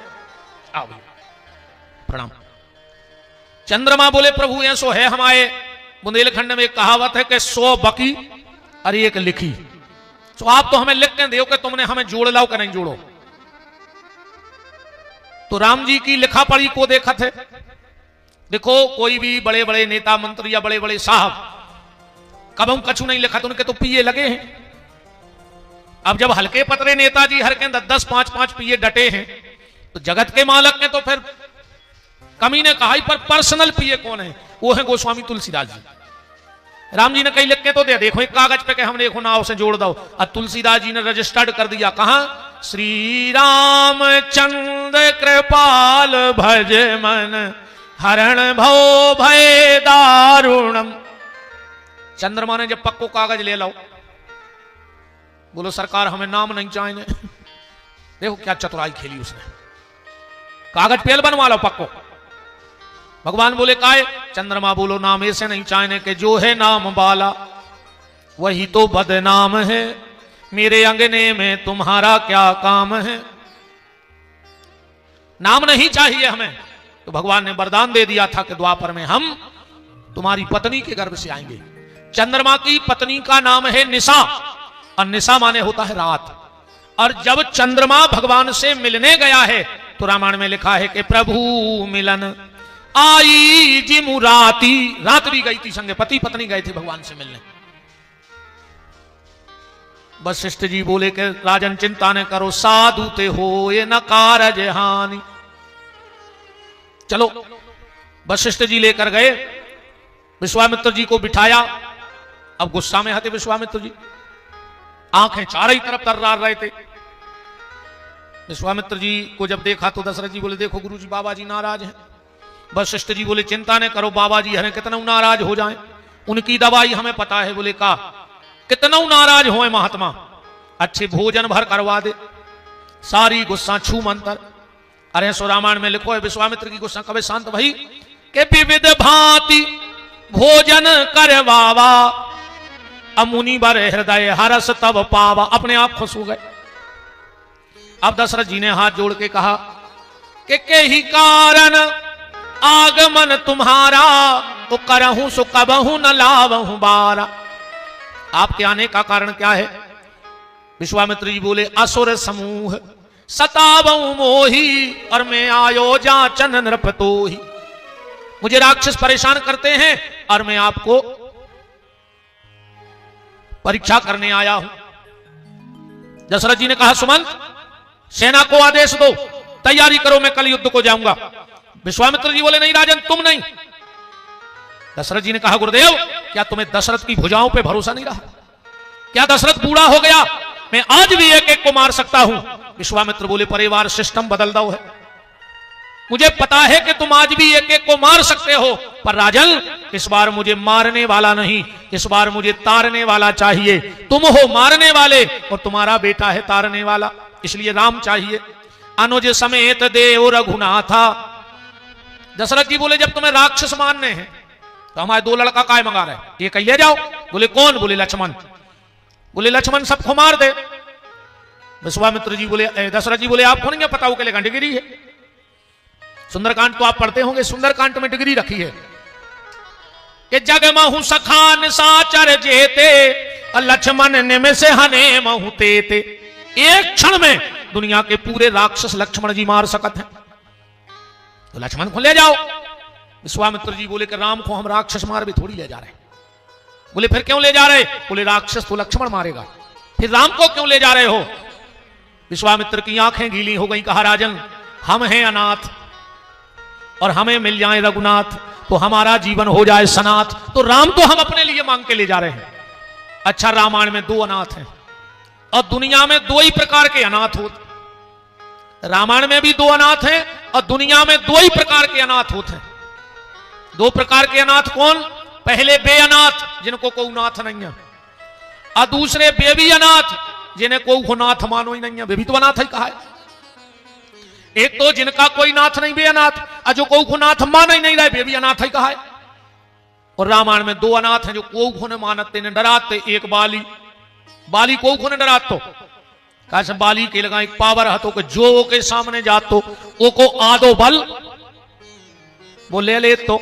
आओ प्रणाम। चंद्रमा बोले प्रभु ऐसो है, हमारे बुंदेलखंड में एक कहावत है कि 100 बकी और 1 लिखी। तो आप तो हमें लिख के दो कि तुमने हमें जोड़ लाओ कि नहीं जोड़ो। तो राम जी की लिखा पढ़ी को देखा थे। देखो कोई भी बड़े बड़े नेता मंत्री या बड़े बड़े साहब कब कछु नहीं लिखा तो उनके तो पीए लगे हैं। अब जब हल्के पतरे नेताजी हर के 10-10 5-5 पीए डटे हैं, तो जगत के मालक ने तो फिर कमी ने कहा पर पर्सनल पीए कौन है? वो है गोस्वामी तुलसीदास जी। राम जी ने कहीं लिख के तो दे, देखो एक कागज पे कि हम देखो नाव से जोड़ दो, और तुलसीदास जी ने रजिस्टर्ड कर दिया। कहां? श्री राम चंद्र कृपाल भज मन हरण भव भय दारुणम। चंद्रमा ने जब पक्को कागज ले लो, बोलो सरकार हमें नाम नहीं चाहिए। देखो क्या चतुराई खेली उसने, कागज पेल बनवा लो पक्को। भगवान बोले काहे? चंद्रमा बोलो नाम ऐसे नहीं चाहिए कि जो है नाम वाला वही तो बदनाम है, मेरे अंगने में तुम्हारा क्या काम है। नाम नहीं चाहिए हमें। तो भगवान ने वरदान दे दिया था कि द्वापर में हम तुम्हारी पत्नी के गर्भ से आएंगे। चंद्रमा की पत्नी का नाम है निशा, और निशा माने होता है रात। और जब चंद्रमा भगवान से मिलने गया है तो रामायण में लिखा है कि प्रभु मिलन आई जिमु राती, रात भी गई थी संगे, पति पत्नी गए थे भगवान से मिलने। वशिष्ठ जी बोले कि राजन चिंता न करो, साधु ते हो ये न कारज हानि। चलो वशिष्ठ जी लेकर गए, विश्वामित्र जी को बिठाया। अब गुस्सा में हते विश्वामित्र जी, आंखें चारों तरफ तर्रार रहे थे। विश्वामित्र जी को जब देखा तो दशरथ जी बोले देखो गुरु जी बाबा जी नाराज हैं। वशिष्ठ जी बोले चिंता न करो, बाबा जी हमें कितना नाराज हो जाएं, उनकी दवाई हमें पता है। बोले का कितना नाराज हो महात्मा, अच्छे भोजन भर करवा दे, सारी गुस्सा छू मंतर। अरे सो रामायण में लिखो है विश्वामित्र की गुस्सा कभी शांत भई के विविध भांति भोजन करवावा, अमुनि बर हृदय हरस तब पावा। अपने आप खुश हो गए। अब दशरथ जी ने हाथ जोड़ के कहा कि ही कारण आगमन तुम्हारा, तो करहूं सो कबहू न लावहूं बारा। आपके आने का कारण क्या है? विश्वामित्र जी बोले असुर समूह सतावहु मोही, और मैं आयो जाचन नृपतोही। मुझे राक्षस परेशान करते हैं और मैं आपको परीक्षा करने आया हूं। दशरथ जी ने कहा सुमंत सेना को आदेश दो, तैयारी करो, मैं कल युद्ध को जाऊंगा। विश्वामित्र जी बोले नहीं राजन तुम नहीं। दशरथ जी ने कहा गुरुदेव क्या तुम्हें दशरथ की भुजाओं पे भरोसा नहीं रहा? क्या दशरथ बूढ़ा हो गया? मैं आज भी एक एक को मार सकता हूं। विश्वामित्र बोले परिवार सिस्टम बदल दो है, मुझे पता है कि तुम आज भी एक एक को मार सकते हो, पर राजन इस बार मुझे मारने वाला नहीं, इस बार मुझे तारने वाला चाहिए। तुम हो मारने वाले और तुम्हारा बेटा है तारने वाला, इसलिए राम चाहिए। अनुज समेत देव रघुनाथा। दशरथ जी बोले जब तुम्हें राक्षस मारने हैं तो हमारे दो लड़का काय मंगा रहे, ये कहीं ले जाओ। बोले कौन? बोले लक्ष्मण। बोले लक्ष्मण सबको मार दे। विश्वामित्र जी बोले दशरथ जी बोले आपको नहीं पता, वो के लिए डिग्री है। सुंदरकांड तो आप पढ़ते होंगे, सुंदरकांड में डिग्री रखी है कि जग महु सखान साचर जेते, लक्ष्मण निमिष हने महु तेते। एक क्षण में दुनिया के पूरे राक्षस लक्ष्मण जी मार सकते हैं, तो लक्ष्मण को ले जाओ। विश्वामित्र जी बोले कि राम को हम राक्षस मार भी थोड़ी ले जा रहे हैं। बोले फिर क्यों ले जा रहे? बोले राक्षस तो लक्ष्मण मारेगा, फिर राम को क्यों ले जा रहे हो? विश्वामित्र की आंखें गीली हो गई। कहा राजन हम हैं अनाथ और हमें मिल जाए रघुनाथ तो हमारा जीवन हो जाए सनाथ, तो राम तो हम अपने लिए मांग के ले जा रहे हैं। अच्छा रामायण में दो अनाथ हैं और दुनिया में दो ही प्रकार के अनाथ होते। रामायण में भी दो अनाथ हैं और दुनिया में दो ही प्रकार के अनाथ होते हैं। दो प्रकार के अनाथ कौन? पहले बेअनाथ जिनको कोई नाथ नहीं है, और दूसरे बेबी अनाथ जिन्हें कोई नाथ मानो ही नहीं है, वे भी तो अनाथ ही कहा है। एक तो जिनका कोई नाथ नहीं बेअनाथ, और जो कोई नाथ मान ही नहीं रहे वे भी अनाथ ही कहा है। और रामायण में दो अनाथ हैं जो कोई ने मानते ने डराते। एक बाली, बाली को ने डरात तो कैसे बाली के लगा एक पावर हतो कि जो के सामने जात तो वो को आदो बल वो ले ले। तो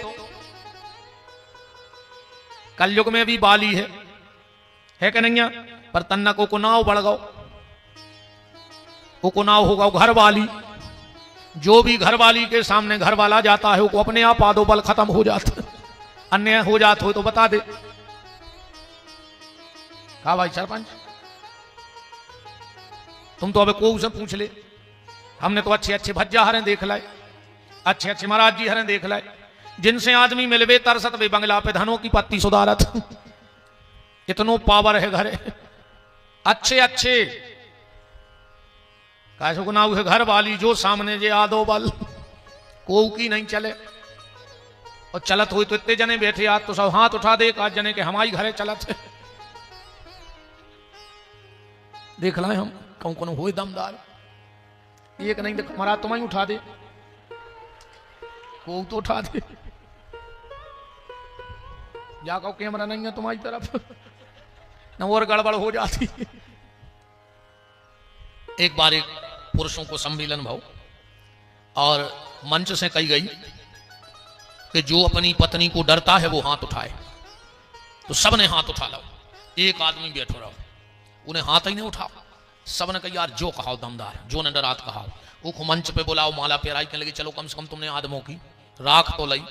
कलयुग में भी बाली है कि नहीं? पर तन्ना को नाव बढ़ गो, वो नाव होगा घर वाली। जो भी घर वाली के सामने घर वाला जाता है वो अपने आप आदो बल खत्म हो जाता है। अन्य हो जाता हो तो बता दे। कहा भाई सरपंच तुम तो अबे को से पूछ ले, हमने तो अच्छे अच्छे भज्जा हरें देख लाए, अच्छे अच्छे महाराज जी हरें देख लाए, जिनसे आदमी मिलवे तरसत वे बंगला पे धनों की पत्ती सुधारत। इतनो पावर है घरे अच्छे अच्छे। कैसे को ना है घर वाली जो सामने जे आदो बल को की नहीं चले। और चलत हुई तो इतने जने बैठे, आज तो सब हाथ उठा दे, आज जने के हमारी घरे चलत है। देख लाए हम कौन कौन हो दमदार, एक नहीं देख महाराज तुम्हें उठा दे, को तो उठा दे। जाको कैमरा नहीं है तुम्हारी तरफ न और गड़बड़ हो जाती। एक बार एक पुरुषों को सम्मेलन भाव और मंच से कही गई कि जो अपनी पत्नी को डरता है वो हाथ उठाए। तो सबने हाथ उठा लो। एक आदमी बैठो रहो, उन्हें हाथ ही नहीं उठा। सबने कहा यार जो कहा दमदार, जो ने डरात कहा। वो मंच पे बुलाओ, माला पेराई कहने लगी चलो कम से कम तुमने आदमों की राख तो लाई,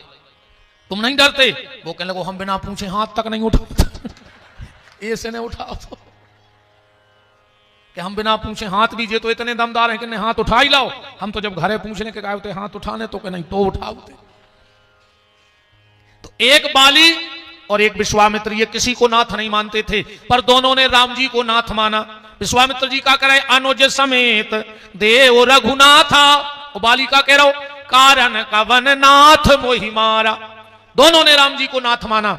तुम नहीं डरते? वो कहने लगो हम बिना पूछे हाथ तक नहीं उठाते ऐसे नहीं उठाओ तो कि हम बिना पूछे हाथ दीजिए तो इतने दमदार हैं कि नहीं हाथ उठा ही लाओ। हम तो जब घरे पूछने के होते हाथ उठाने तो कि नहीं तो उठाओते। तो एक बाली और एक विश्वामित्र ये किसी को नाथ नहीं मानते थे, पर दोनों ने राम जी को नाथ माना। विश्वामित्र जी का कह रहे अनुज समेत देव रघुनाथा, बाली का कह रहा हो कारण कवन नाथ मोहि मारा। दोनों ने राम जी को नाथ माना।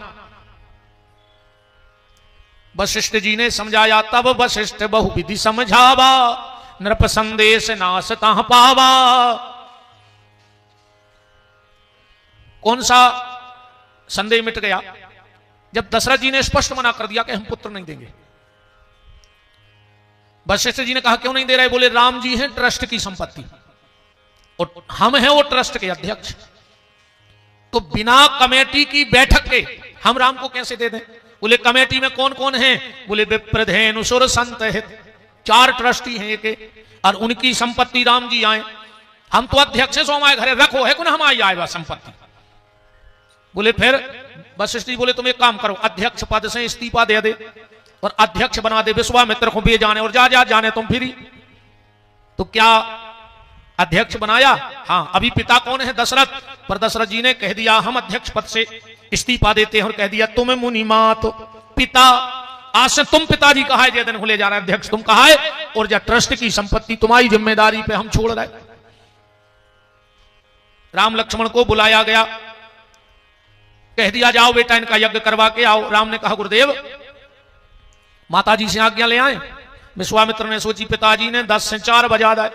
वशिष्ठ जी ने समझाया तब वशिष्ठ बहुविधि समझावा, नृप संदेश नास ताह पावा। कौन सा संदेह मिट गया? जब दशरथ जी ने स्पष्ट मना कर दिया कि हम पुत्र नहीं देंगे। वशिष्ठ जी ने कहा क्यों नहीं दे रहे? बोले राम जी हैं ट्रस्ट की संपत्ति और हम हैं वो ट्रस्ट के अध्यक्ष, तो बिना कमेटी की बैठक के हम राम को कैसे दे दें? बोले कमेटी में कौन कौन है? बोले विप्रधेनु सुर संत हित, 4 ट्रस्टी हैं एक, और उनकी संपत्ति राम जी आए। हम तो अध्यक्ष सो हमारे घरे रखो है, हम आई आए संपत्ति। बोले फिर वशिष्ठ जी बोले तुम एक काम करो, अध्यक्ष पद से इस्तीफा दे दे और अध्यक्ष बना दे विश्वामित्र को भी जाने, और जा जाने तुम फिर। तो क्या अध्यक्ष बनाया? हाँ। अभी पिता कौन है? दशरथ। पर दशरथ जी ने कह दिया हम अध्यक्ष पद से इस्तीफा देते हैं, और कह दिया तुम मुनि मात पिता, आज से तुम पिताजी कहा है, जय दिन ले जा रहा है अध्यक्ष तुम कहा है, और जा ट्रस्ट की संपत्ति तुम्हारी जिम्मेदारी पे हम छोड़ रहे। राम लक्ष्मण को बुलाया गया, कह दिया जाओ बेटा इनका यज्ञ करवा के आओ। राम ने कहा गुरुदेव माताजी से आज्ञा ले आए। विश्वामित्र ने सोची पिताजी ने 10 से 4 बजा दाए,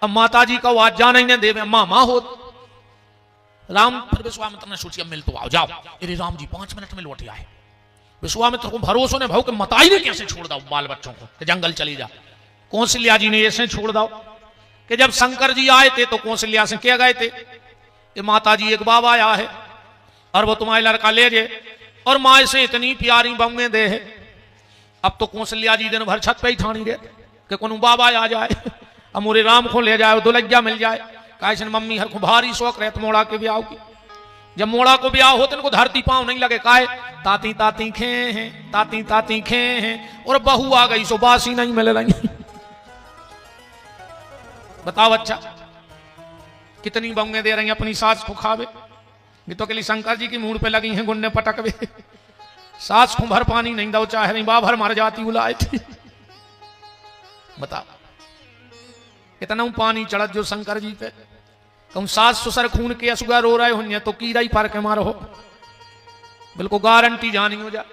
अब माताजी का आज जाना ही नहीं देवे, मामा हो। राम फिर विश्वामित्र ने सोची अब मिल तो आओ, जाओ। अरे राम जी 5 मिनट में लौट आए। विश्वामित्र को भरोसा ने भाव के मताई ने कैसे छोड़ दो बाल बच्चों को कि जंगल चली जा। कौशल्या जी ने ऐसे छोड़ दो कि जब शंकर जी आए थे तो कौशल्या से क्या गए थे कि माता जी एक बाबा आया है और वो तुम्हारे लड़का ले जाए, और माँ से इतनी प्यारी बम्मे दे है। अब तो कौशल्या जी दिन भर छत पे ही ठानी रहे कि कोनो बाबा आ जाए, अब मोरे राम को ले जाए, दुलज्जा मिल जाए। कैसे मम्मी हर को भारी शौक रहता मोड़ा के ब्याह की। जब मोड़ा को ब्याह होते इनको धरती पांव नहीं लगे, काहे ताती ताती खे हैं, ताती ताती खे हैं, और बहू आ गई सो बासी नहीं मिल रही। बताओ अच्छा कितनी बम्मे दे रही अपनी सास को खावे। ये तो के लिए शंकर जी की मूड पे लगी हैं गुंडे पटकवे। सास को भर पानी नहीं दो चाहे नहीं बा भर मर जाती उलाए थी। बताओ कितना पानी चढ़त जो शंकर जी पे। तुम सास ससुर खून के असुगा रो रहे हो तो कीड़ा ही पार के मारो हो, बिल्कुल गारंटी जानी हो जा।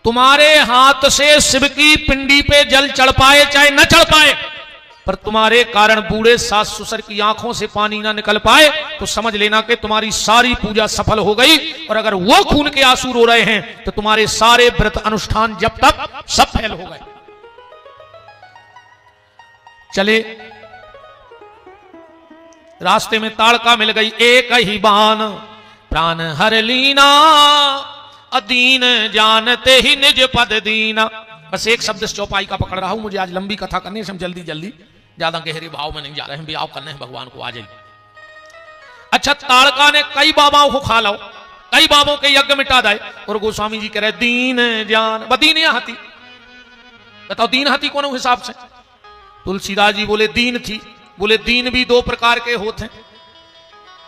तुम्हारे हाथ से शिव की पिंडी पे जल चढ़ पाए चाहे न चढ़ पाए, पर तुम्हारे कारण बूढ़े सास ससुर की आंखों से पानी ना निकल पाए तो समझ लेना कि तुम्हारी सारी पूजा सफल हो गई। और अगर वो खून के आंसू रो रहे हैं तो तुम्हारे सारे व्रत अनुष्ठान जब तक सब फेल हो गए। चले रास्ते में ताड़का मिल गई, एक ही बाण प्राण हर लीना, अदीन जानते ही निज पद दीना। बस एक शब्द से चौपाई का पकड़ रहा हूं, मुझे आज लंबी कथा करनी है, हम जल्दी जल्दी ज्यादा गहरे भाव में नहीं जा रहे हैं, ब्याह करने हैं भगवान को आ जाइए। अच्छा ताड़का ने कई बाबाओं को खा लो, कई बाबों के यज्ञ मिटा दाए, और गोस्वामी जी कह रहे दीन जान बदीन हाथी। बताओ दीन हाथी कौन हिसाब से? तुलसीदास जी बोले दीन थी, बोले दीन भी 2 प्रकार के होते हैं।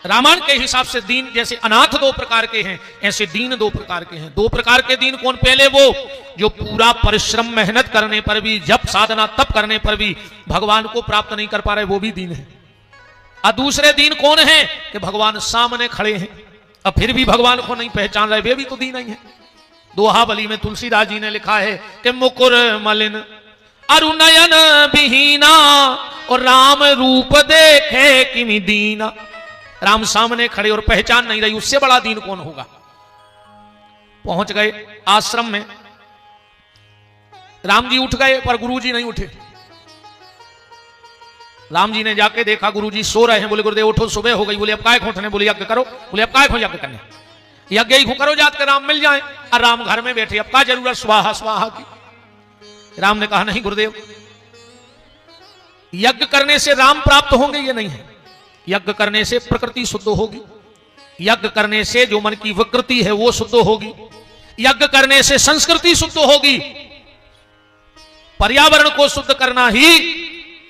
रामायण के हिसाब से दीन जैसे अनाथ 2 प्रकार के हैं, ऐसे दीन 2 प्रकार के हैं। 2 प्रकार के दीन कौन? पहले वो जो पूरा परिश्रम मेहनत करने पर भी, जब साधना तप करने पर भी भगवान को प्राप्त नहीं कर पा रहे, वो भी दीन है। और दूसरे दीन कौन है कि भगवान सामने खड़े हैं और फिर भी भगवान को नहीं पहचान रहे, वे भी तो दीन ही है। दोहाबली में तुलसीदास जी ने लिखा है कि मुकुर मलिन अरुनयन विहीना, और राम रूप देखे किमि दीना। राम सामने खड़े और पहचान नहीं रही, उससे बड़ा दीन कौन होगा। पहुंच गए आश्रम में, राम जी उठ गए पर गुरुजी नहीं उठे। राम जी ने जाके देखा गुरुजी सो रहे हैं। बोले गुरुदेव उठो सुबह हो गई। बोले अब काय उठने? बोले यज्ञ करो। बोले अब काय यज्ञ करने? यज्ञ ही करो जात के राम मिल जाए। और राम घर में बैठे, अब क्या जरूरत स्वाहा स्वाहा की। राम ने कहा नहीं गुरुदेव, यज्ञ करने से राम प्राप्त होंगे ये नहीं है। यज्ञ करने से प्रकृति शुद्ध होगी, यज्ञ करने से जो मन की विकृति है वो शुद्ध होगी, यज्ञ करने से संस्कृति शुद्ध होगी। पर्यावरण को शुद्ध करना ही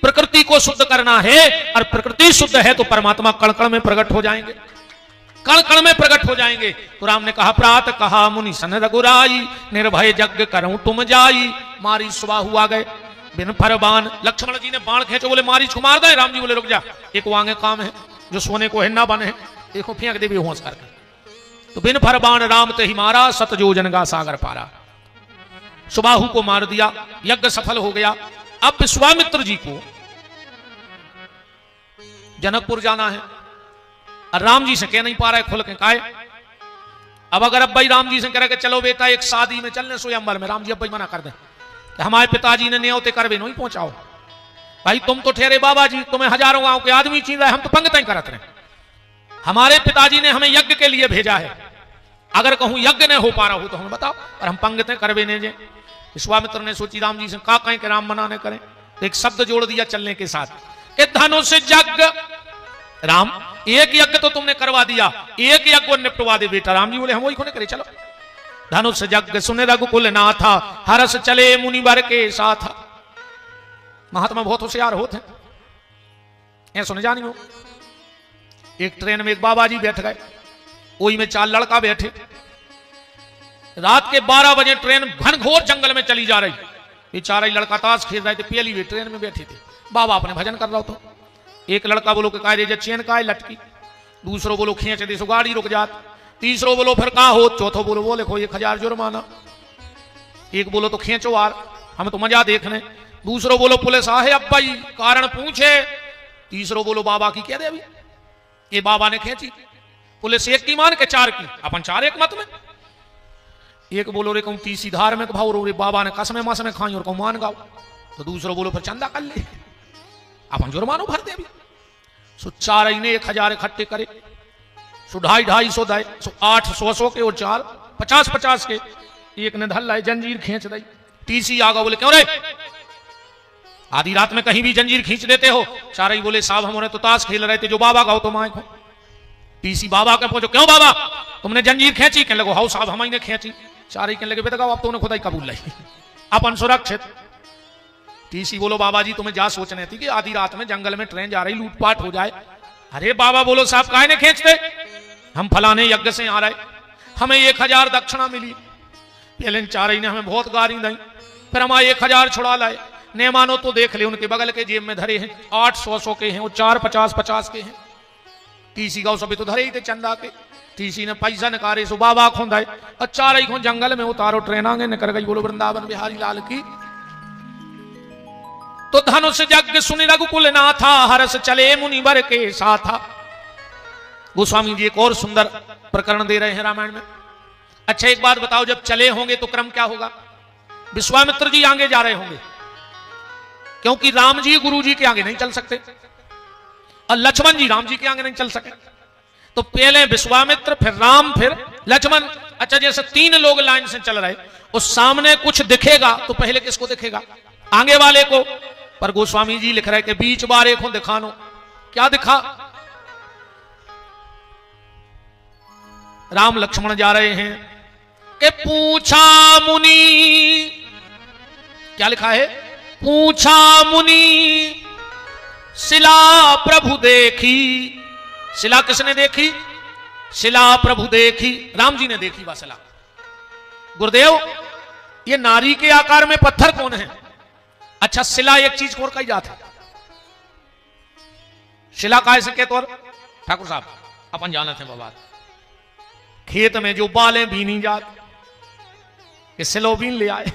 प्रकृति को शुद्ध करना है, और प्रकृति शुद्ध है तो परमात्मा कण कण में प्रकट हो जाएंगे, कण कण में प्रकट हो जाएंगे। तो राम ने कहा प्रात कहा मुनि सन रघुराई, निर्भय यज्ञ करूं तुम जाई। मारी सुबाहु आ गए बिन फर बाण। लक्ष्मण जी ने बाण खेचो, बोले मारी को मार दे। राम जी बोले रुक जा, एक वांगे काम है जो सोने को हिन्ना बने, देखो फेंक दे बेहोश करके। तो बिन फर बाण राम ते ही मारा, सत योजन का सागर पारा। सुबाहु को मार दिया, यज्ञ सफल हो गया। अब विश्वामित्र जी को जनकपुर जाना है, और राम जी से कह नहीं पा रहा है खुल के काहे। अब अगर अब भाई राम जी से कह रहे कि चलो बेटा एक शादी में चलने स्वयंवर में, राम जी अब भाई मना कर दे, हमारे पिताजी ने न्योते करवे नहीं पहुंचाओ। भाई तुम तो ठहरे बाबा जी, तुम्हें हजारों गांव के आदमी चीज रहे, हम तो पंगतें करत रहे। हमारे पिताजी ने हमें यज्ञ के लिए भेजा है, अगर कहूं यज्ञ नहीं हो पा रहा हो तो हमें बताओ, और हम पंगतें करवे नहीं जे। विश्वामित्र ने सोची राम जी से का कहें कि राम मना न करें, तो एक शब्द जोड़ दिया चलने के साथ कि धनुष यज्ञ। राम एक यज्ञ तो तुमने करवा दिया, एक यज्ञ को निपटवा दे बेटा। राम जी बोले हम वही खोने करे, चलो। धनुष यज्ञ सुने रघुकुल नाथा, हरस चले मुनिवर के साथ। महात्मा बहुत होशियार होते हैं, सुने जानी हो। एक ट्रेन में एक बाबा जी बैठ गए, वही में 4 लड़का बैठे। रात के 12 बजे ट्रेन घनघोर जंगल में चली जा रही। ये 4 लड़का ताश खेल रहे थे, पहली भी ट्रेन में बैठे थे। बाबा अपने भजन कर रहा हो। एक लड़का बोलो कि काय रे चेन काय लटकी, दूसरो बोलो खींच दे सो गाड़ी रुक जात, तीसरो बोलो फिर का हो, चौथो बोलो वो लिखो 1000 जुर्माना, एक बोलो तो खींचो यार हम तो मजा देखने, दूसरो बोलो पुलिस आहे अब भाई कारण पूछे, तीसरो बोलो बाबा की कह दे अभी ये बाबा ने खींची। पुलिस एक की मान के 4 की, अपन 4 एक मत में। एक बोलो रे कहूं तीसरी धार्मिक भाव रे बाबा ने कसमें मसमें खाई और कहूं मान गाओ, तो दूसरो बोलो फिर चंदा कर ले अपन जुर्मानो भर दे अभी। सो 4 ने 1000 इकट्ठे करे, सो 250 दाए, सो 800 के और 4 50 के। एक ने धल लाए जंजीर खींच दी। टीसी आगा बोले क्यों रे आधी रात में कहीं भी जंजीर खींच देते हो। 4 ही बोले साहब हम तो ताश खेल रहे थे, जो बाबा गाओ तो माए को। टीसी बाबा के पूछो क्यों बाबा तुमने जंजीर खींची, कहने लगो हाउ साहब हम खींची। 4 ही कहने लगे बेटा गाओ अब तो उन्हें खुदा ही कबूल लाई अपन सुरक्षित। टीसी बोलो बाबा जी तुम्हें जा सोचने थी कि आधी रात में जंगल में ट्रेन जा रही लूटपाट हो जाए। अरे बाबा बोलो साहब काहे ने खींचते, हम फलाने यज्ञ से आ रहे, हमें 1000 दक्षिणा मिली। पहले 4 ने हमें बहुत गारी दी, फिर हमारे 1000 छुड़ा लाए। ने मानो तो देख ले उनके बगल के जेब में धरे हैं 800 के हैं और 4 50 के हैं। टीसी गाँव सभी तो धरे ही थे चंदा के। टीसी ने पैसा निकाले सो बाबा खोंदाए और 4 ही जंगल में उतारो, ट्रेन आगे निकल गई। बोलो वृंदावन बिहारी लाल की। तो धनुष यज्ञ सुनि रघुकुल नाथा, हरस चले मुनिवर के साथा। गोस्वामी जी एक और सुंदर प्रकरण दे रहे हैं रामायण में। अच्छा एक बात बताओ, जब चले होंगे तो क्रम क्या होगा? विश्वामित्र जी आगे जा रहे होंगे, क्योंकि राम जी गुरु जी के आगे नहीं चल सकते और लक्ष्मण जी राम जी के आगे नहीं चल सके। तो पहले विश्वामित्र, फिर राम, फिर लक्ष्मण। अच्छा जैसे 3 लोग लाइन से चल रहे, उस सामने कुछ दिखेगा तो पहले किसको दिखेगा? आगे वाले को। पर गोस्वामी जी लिख रहे कि बीच बारे को दिखानो। क्या दिखा? राम लक्ष्मण जा रहे हैं कि पूछा मुनि, क्या लिखा है? पूछा मुनि शिला प्रभु देखी। शिला किसने देखी? शिला प्रभु देखी, राम जी ने देखी वह शिला। गुरुदेव ये नारी के आकार में पत्थर कौन है? अच्छा शिला एक चीज और कही जाती, शिला का के तौर ठाकुर साहब अपन जाना थे बाबा, खेत में जो बालें बीनी जात कि सिलो बीन ले आए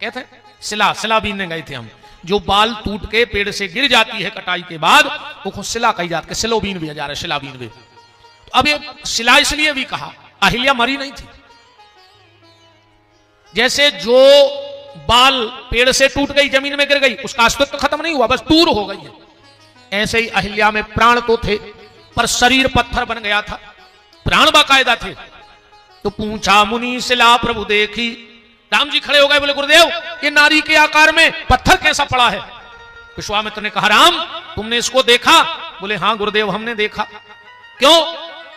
कहते शिला बीनने गए थे हम। जो बाल टूट के पेड़ से गिर जाती है कटाई के बाद वो शिला कही जाती है, सिलो बीन भी जा रहा है, शिला बीन भी। तो अब ये शिला इसलिए भी कहा, अहिल्या मरी नहीं थी। जैसे जो बाल पेड़ से टूट गई जमीन में गिर गई उसका अस्तित्व खत्म नहीं हुआ, बस दूर हो गई है। ऐसे ही अहिल्या में प्राण तो थे पर शरीर पत्थर बन गया था। प्राण बाकायदा थे तो पूछा मुनि सिला प्रभु देखी। राम जी खड़े हो गए, बोले गुरुदेव ये नारी के आकार में पत्थर कैसा पड़ा है? विश्वामित्र ने कहा राम तुमने इसको देखा? बोले हाँ गुरुदेव हमने देखा। क्यों?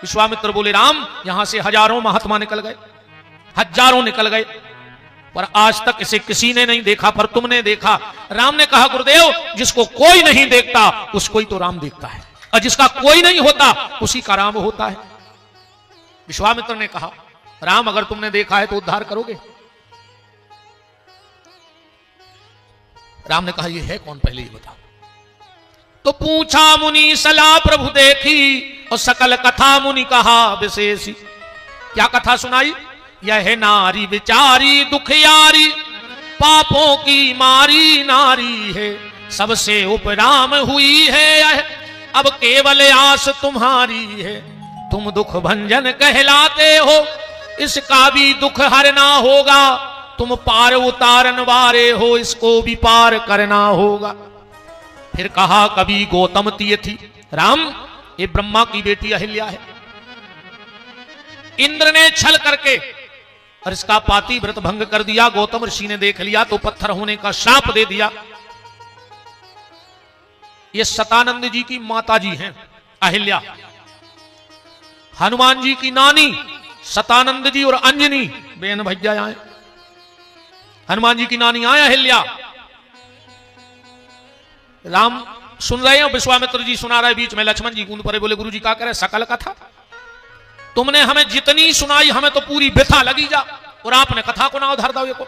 विश्वामित्र बोले राम यहां से हजारों महात्मा निकल गए, हजारों निकल गए, पर आज तक इसे किसी ने नहीं देखा, पर तुमने देखा। राम ने कहा गुरुदेव जिसको कोई नहीं देखता उसको ही तो राम देखता है, और जिसका कोई नहीं होता उसी का राम होता है। विश्वामित्र ने कहा राम अगर तुमने देखा है तो उद्धार करोगे? राम ने कहा ये है कौन, पहले ये बताओ। तो पूछा मुनि सलाह प्रभु देखी, और सकल कथा मुनि कहा विशेषी। क्या कथा सुनाई? यह नारी बिचारी दुखियारी, पापों की मारी नारी है, सबसे उपराम हुई है यह, अब केवल आस तुम्हारी है। तुम दुख भंजन कहलाते हो, इसका भी दुख हरना होगा, तुम पार उतारन वारे हो, इसको भी पार करना होगा। फिर कहा कभी गौतम तीय थी। राम ये ब्रह्मा की बेटी अहिल्या है, इंद्र ने छल करके और इसका पाती व्रत भंग कर दिया। गौतम ऋषि ने देख लिया तो पत्थर होने का शाप दे दिया। ये सतानंद जी की माता जी हैं अहिल्या, हनुमान जी की नानी सतानंद जी और अंजनी बेन भैया आए। हनुमान जी की नानी आए अहिल्या। राम सुन रहे हैं, विश्वामित्र जी सुना रहे, बीच में लक्ष्मण जी कूद पड़े, बोले गुरु जी क्या करे सकल कथा तुमने हमें जितनी सुनाई हमें तो पूरी व्यथा लगी जा, और आपने कथा को ना उधर दो। ये को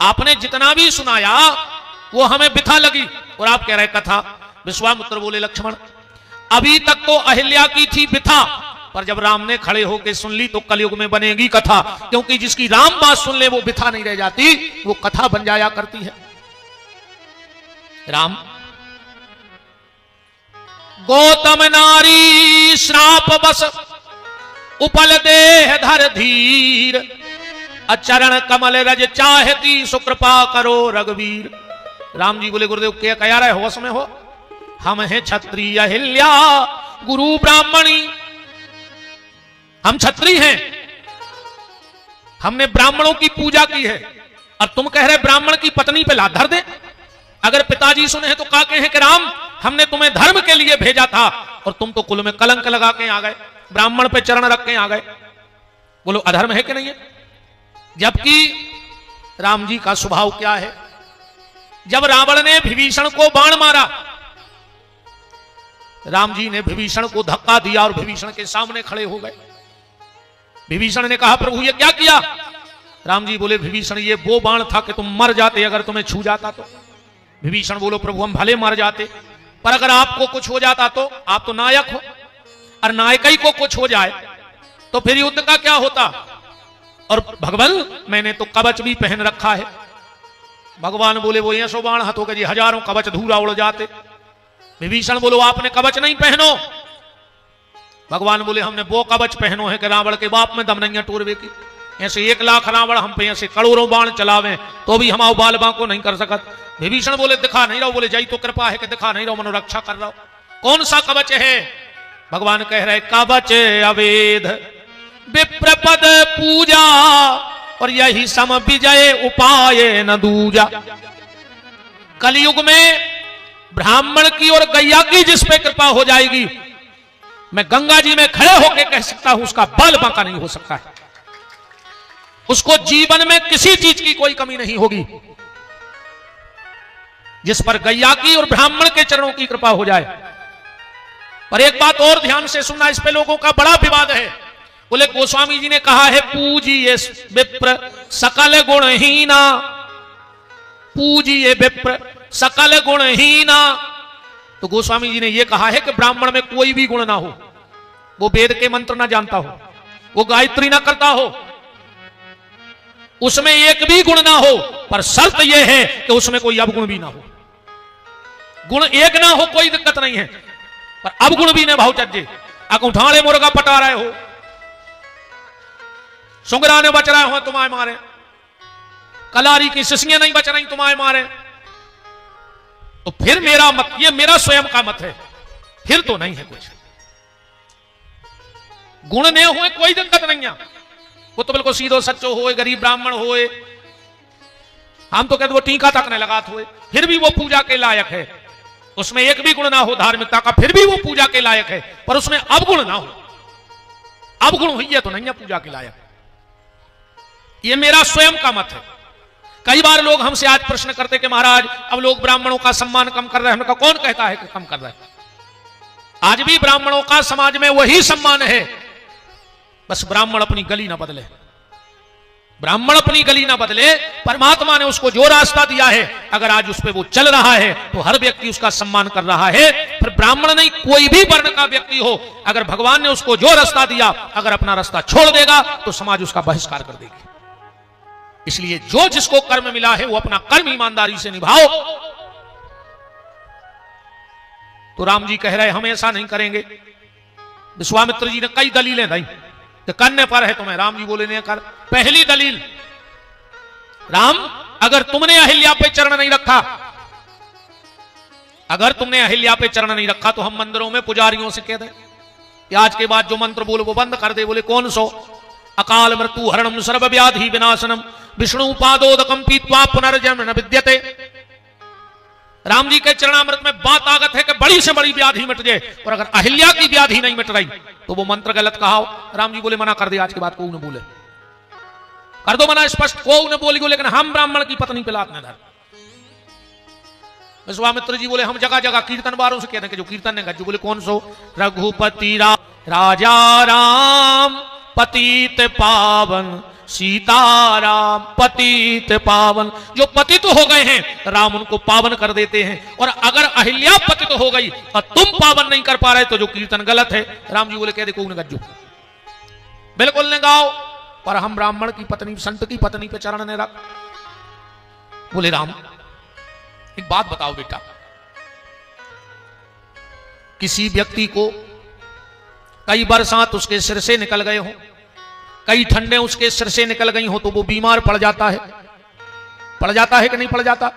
आपने जितना भी सुनाया वो हमें व्यथा लगी, और आप कह रहे कथा। विश्वामित्र बोले लक्ष्मण अभी तक तो अहिल्या की थी व्यथा, पर जब राम ने खड़े होकर सुन ली तो कलयुग में बनेगी कथा, क्योंकि जिसकी राम बात सुन ले वो व्यथा नहीं रह जाती, वो कथा बन जाया करती है। राम गौतम नारी श्राप बस उपल देह धर धीर, अचरण कमल रज चाहती सुकृपा करो रघुवीर। राम जी बोले गुरुदेव क्या कह रहे होश में हो? हम हैं क्षत्रिय अहिल्या गुरु ब्राह्मणी, हम क्षत्रिय हैं, हमने ब्राह्मणों की पूजा की है, और तुम कह रहे ब्राह्मण की पत्नी पे लात धर दे। अगर पिताजी सुने हैं तो क्या कहें कि राम हमने तुम्हें धर्म के लिए भेजा था और तुम तो कुल में कलंक लगा के आ गए, ब्राह्मण पे चरण रख के आ गए। बोलो अधर्म है कि नहीं है? जबकि राम जी का स्वभाव क्या है? जब रावण ने विभीषण को बाण मारा, राम जी ने विभीषण को धक्का दिया और विभीषण के सामने खड़े हो गए। विभीषण ने कहा प्रभु ये क्या किया? राम जी बोले विभीषण ये वो बाण था कि तुम मर जाते अगर तुम्हें छू जाता तो। विभीषण बोलो प्रभु हम भले मर जाते, पर अगर आपको कुछ हो जाता तो? आप तो नायक हो, और नायक ही को कुछ हो जाए तो फिर युद्ध का क्या होता? और भगवान मैंने तो कवच भी पहन रखा है। भगवान बोले वो ये सो बाण हथों के जी हजारों कवच धूरा उड़ जाते। विभीषण बोलो आपने कवच नहीं पहनो। भगवान बोले हमने वो कवच पहनो है कि रावण के बाप में दम नहीं टूरवे की। ऐसे 1 लाख रावण हम पे ऐसे करोड़ों बाण चलावे तो भी हम बाल बांको नहीं कर सकत। विभीषण बोले दिखा नहीं रहो। बोले जय तो कृपा है कि दिखा नहीं रहो, मनोरक्षा कर रहा हूं। कौन सा कवच है? भगवान कह रहे कवच अवेद विप्रपद पूजा, और यही सम विजय उपाय न दूजा। कलयुग में ब्राह्मण की और गैया की जिस पे कृपा हो जाएगी, मैं गंगा जी में खड़े होकर कह सकता हूं उसका बाल बांका नहीं हो सकता है, उसको जीवन में किसी चीज की कोई कमी नहीं होगी। जिस पर गैया की और ब्राह्मण के चरणों की कृपा हो जाए। पर एक बात और ध्यान से सुनना, इस पे लोगों का बड़ा विवाद है। बोले गोस्वामी जी ने कहा है पूजिए विप्र सकल गुणहीना, पूजिए विप्र सकल गुणहीना। तो गोस्वामी जी ने यह कहा है कि ब्राह्मण में कोई भी गुण ना हो, वो वेद के मंत्र ना जानता हो, वो गायत्री ना करता हो, उसमें एक भी गुण ना हो, पर शर्त यह है कि उसमें कोई अवगुण भी ना हो। गुण एक ना हो कोई दिक्कत नहीं है, पर अवगुण भी ने भाव चज्जे। अकुठाड़े मुर्गा पटा रहे हो, सुंगरा ने बच रहे हो तुम्हारे मारे, कलारी की सिसियां नहीं बच रही तुम्हारे मारे, तो फिर मेरा मत, ये मेरा स्वयं का मत है, फिर तो नहीं है कुछ। गुण ने हुए कोई दिक्कत नहीं है, वो तो बिल्कुल सीधो सच्चो होए, गरीब ब्राह्मण होए, हम तो कहते वो टीका तक न लगात हुए, फिर भी वो पूजा के लायक है। उसमें एक भी गुण ना हो धार्मिकता का, फिर भी वो पूजा के लायक है। पर उसमें अवगुण ना हो, अवगुण हुई है तो नहीं है पूजा के लायक। ये मेरा स्वयं का मत है। कई बार लोग हमसे आज प्रश्न करते कि महाराज अब लोग ब्राह्मणों का सम्मान कम कर रहे हैं। हमने कहा कौन कहता है कि कम कर रहे हैं? आज भी ब्राह्मणों का समाज में वही सम्मान है, बस ब्राह्मण अपनी गली ना बदले, ब्राह्मण अपनी गली ना बदले। परमात्मा ने उसको जो रास्ता दिया है, अगर आज उस पर वो चल रहा है तो हर व्यक्ति उसका सम्मान कर रहा है। फिर ब्राह्मण नहीं, कोई भी वर्ण का व्यक्ति हो, अगर भगवान ने उसको जो रास्ता दिया, अगर अपना रास्ता छोड़ देगा तो समाज उसका बहिष्कार कर देगी। इसलिए जो जिसको कर्म मिला है वो अपना कर्म ईमानदारी से निभाओ। तो राम जी कह रहे हम ऐसा नहीं करेंगे। विश्वामित्र जी ने कई दलीलें दी कि करने पर है तुम्हें। राम जी बोले नहीं कर। पहली दलील, राम अगर तुमने अहिल्या पे चरण नहीं रखा, अगर तुमने अहिल्या पे चरण नहीं रखा तो हम मंदिरों में पुजारियों से कह दें कि आज के बाद जो मंत्र बोलो वो बंद कर दे। बोले कौन सो? अकाल मृत्यु हरणम सर्व व्याधि विनाशनम विष्णु पादोदकम पीत्वा पुनर्जन्म न विद्यते। राम जी के चरणामृत में बात आगत है कि बड़ी से बड़ी व्याधि मिट जाए, और अगर अहिल्या की व्याधि नहीं मिट रही तो वो मंत्र गलत कहा हो। राम जी बोले मना कर दे, आज के बाद को न बोले, कर दो मना स्पष्ट, को न बोली, लेकिन हम ब्राह्मण की पत्नी पे लात न धर। विश्वामित्र जी बोले हम जगह जगह कीर्तन वालों से कहते हैं कि जो कीर्तन ने गज्जू। बोले कौन सो? रघुपति राजा राम पतित पावन सीताराम पतित पावन। जो पतित हो गए हैं राम उनको पावन कर देते हैं, और अगर अहिल्या पतित हो गई और तुम पावन नहीं कर पा रहे तो जो कीर्तन गलत है। राम जी बोले कह दे को न गज्जू, बिल्कुल न गाओ, पर हम ब्राह्मण की पत्नी संत की पत्नी पे चरण ने रख। बोले राम एक बात बताओ बेटा, किसी व्यक्ति को कई बरसात उसके सिर से निकल गए हो, कई ठंडे उसके सिर से निकल गई हो, तो वो बीमार पड़ जाता है, पड़ जाता है कि नहीं पड़ जाता?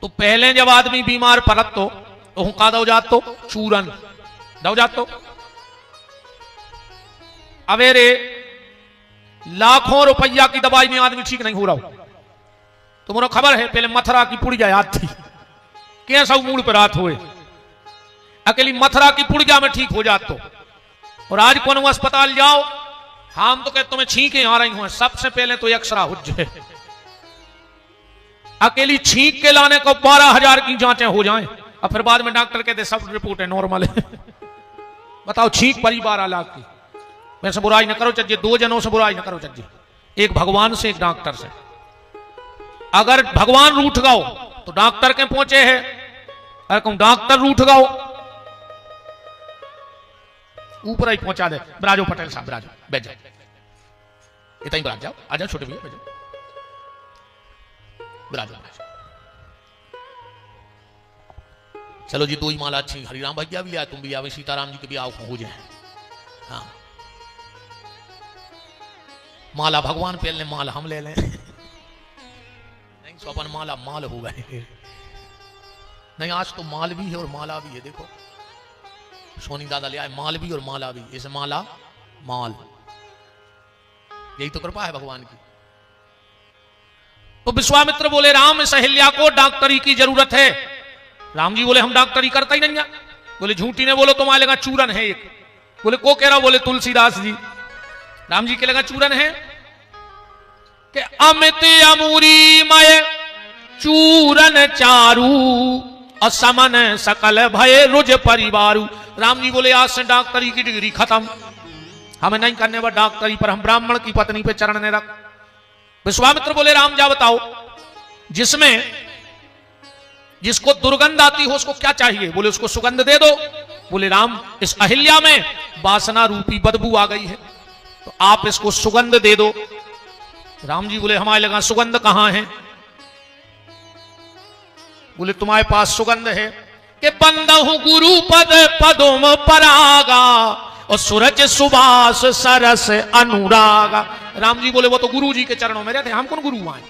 तो पहले जब आदमी बीमार पड़त तो का दो जात तो चूरन दो जात तो अवेरे लाखों रुपया की दवाई में आदमी ठीक नहीं हो रहा हो। तो मुझे खबर है पहले मथुरा की पुड़िया याद थी, कैसा मूड पर रात हुए, अकेली मथुरा की पुड़िया में ठीक हो जात तो। और आज कौन अस्पताल जाओ, हम तो कहते तुम्हें छींकें आ रही हो, सबसे पहले तो एक्सरा हो जाए, अकेली छींक के लाने को 12,000 की जांचें हो जाएं, और फिर बाद में डॉक्टर कहते सब रिपोर्ट है नॉर्मल है। बताओ छींक परी 12 लाख की। वैसे बुराई न करो चज्जे, दो जनों से बुराई न करो चज्जे, एक भगवान से एक डॉक्टर से। अगर भगवान रूठ गओ तो डॉक्टर के पहुंचे है, अगर कहूं डॉक्टर रूठ गओ ऊपर ही पहुंचा दे। ब्राजो पटेल साहब, ब्राजो बैठ जाओ, इतना ही ब्राज जाओ, आ जाओ छोटे भैया बैठ जाओ, ब्राजो। चलो जी, 2 ही माला अच्छी, हरिराम भैया भी आए, तुम भी आओ, सीताराम जी के भी आओ, हो जाए। हाँ माला भगवान पे ले, माल हम ले लें। नहीं स्वपन माला माल हो गए। नहीं आज तो माल भी है और माला भी है। देखो सोनी दादा ले आए माल भी और माला भी, इसे माला माल, यही तो कृपा है भगवान की। तो विश्वामित्र बोले राम इस अहिल्या को डॉक्टरी की जरूरत है। राम जी बोले हम डॉक्टरी करता ही नहीं है। बोले झूठी ने बोलो, तुम्हारे लगा चूरन है एक। बोले को कह रहा? बोले तुलसीदास जी। राम जी के लगा चूरन है कि अमित अमूरी मय चूरन चारू असमन सकल भय रुज परिवारू। राम जी बोले आज से डॉक्टरी की डिग्री खत्म, हमें नहीं करने वाला डॉक्टरी, पर हम ब्राह्मण की पत्नी पे चरण ने रख। विश्वामित्र बोले राम जा बताओ, जिसको दुर्गंध आती हो उसको क्या चाहिए? बोले उसको सुगंध दे दो। बोले राम इस अहिल्या में वासना रूपी बदबू आ गई है, तो आप इसको सुगंध दे दो। राम जी बोले हमारे लगा सुगंध कहां है? बोले तुम्हारे पास सुगंध है कि बंदहु गुरु पद पदोम परागा और सूरज सुबास सरस अनुरागा। राम जी बोले वो तो गुरु जी के चरणों में रहते, हम कौन गुरु आए?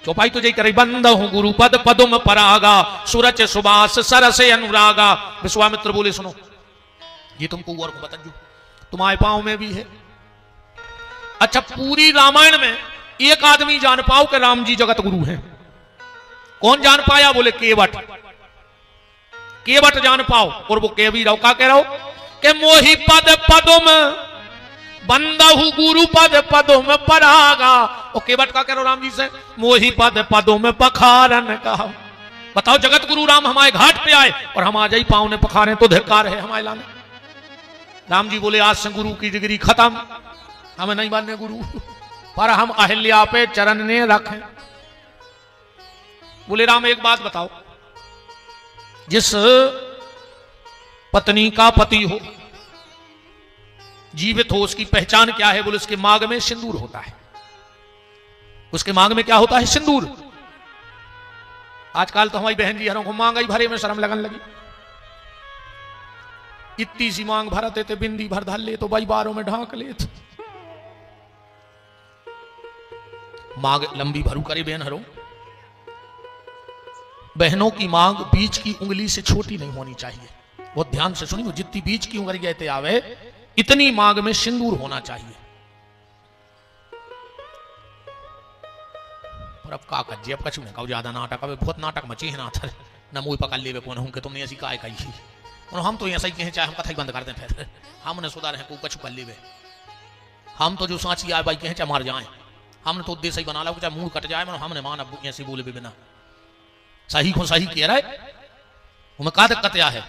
चौपाई तो यही करे, बंदहु गुरु पद पदुम परागा सूरज सुबास सरस अनुरागा। विश्वामित्र बोले सुनो ये तुमको और को बता तुम्हारे पांव में भी है। अच्छा, पूरी रामायण में एक आदमी जान पाओ कि राम जी जगत गुरु हैं। कौन जान पाया? बोले केवट। केवट जान पाओ। और वो के भी रहो का कह रहा हो कि मोहि पद पदों में बंदहु गुरु पद पदों में परागा। और केवट का कह रहा हो राम जी से, मोहि पद पदों में पखारन कहा। बताओ, जगत गुरु राम हमारे घाट पे आए और हम आ जाई पांव ने पखारे तो धिक्कार है हमारे लाने। राम जी बोले आज से गुरु की डिग्री खत्म, हमें नहीं बनने गुरु, पर हम अहिल्या पे चरण ने रखें। बोले राम एक बात बताओ, जिस पत्नी का पति हो, जीवित हो, उसकी पहचान क्या है? बोले उसके मांग में सिंदूर होता है। उसके मांग में क्या होता है? सिंदूर। आजकल तो हमारी बहन जी हरों को मांग ही भरे में शर्म लगन लगी। इतनी सी मांग भरते थे, बिंदी भर धल ले तो भाई बारों में ढांक ले। मांग लंबी भरू करे बहन हरो। बहनों की मांग बीच की उंगली से छोटी नहीं होनी चाहिए। बहुत ध्यान से सुनिए, जितनी बीच की उंगली कहते आवे इतनी मांग में सिंदूर होना चाहिए। और अब का कज्जे, अब कछु नहीं ज्यादा नाटक, अब बहुत नाटक मचे हैं ना। न मुंह पकड़ ले कौन हूं कि तुमने ऐसी काय कही। और हम तो ऐसा ही कहें, चाहे हम कथा ही बंद कर दें, फिर हमने सुधार है को कछु कर ले। हम तो जो साची आए भाई कहें चाहे मार जाए, हमने तो उद्देश्य ही बना ला चाहे मुंह कट जाए, हमने मान अब ऐसे बोले बिना। सही को सही कह रहा है, हमें का दिक्कत है।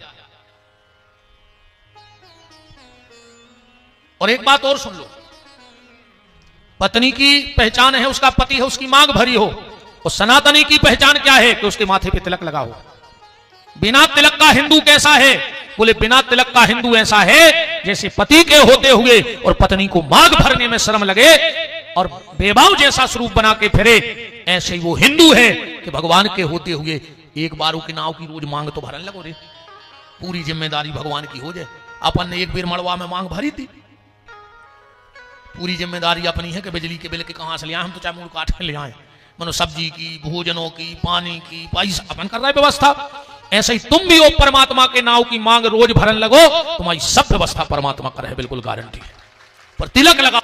और एक बात और सुन लो, पत्नी की पहचान है उसका पति है, उसकी मांग भरी हो। और सनातनी की पहचान क्या है? कि उसके माथे पे तिलक लगा हो। बिना तिलक का हिंदू कैसा है? बोले बिना तिलक का हिंदू ऐसा है जैसे पति के होते हुए और पत्नी को मांग भरने में शर्म लगे और बेबाव जैसा स्वरूप बना के फिरे, ऐसे ही वो हिंदू है कि भगवान के होते हुए एक बारों के नाव की रोज मांग तो भरन लगो रे। पूरी जिम्मेदारी भगवान की हो जाए। अपन ने एक बार मड़वा में मांग भरी थी, पूरी जिम्मेदारी अपनी है कि बिजली के बिल के कहां से ले आए, हम तो चाहे मूल काट ले आए, मनो सब्जी की, भोजनों की, पानी की, पैसा अपन कर रहा है व्यवस्था। ऐसे ही तुम भी हो परमात्मा के नाव की मांग रोज भरन लगो, तुम्हारी सब व्यवस्था परमात्मा कर है, बिल्कुल गारंटी है। पर तिलक लगा,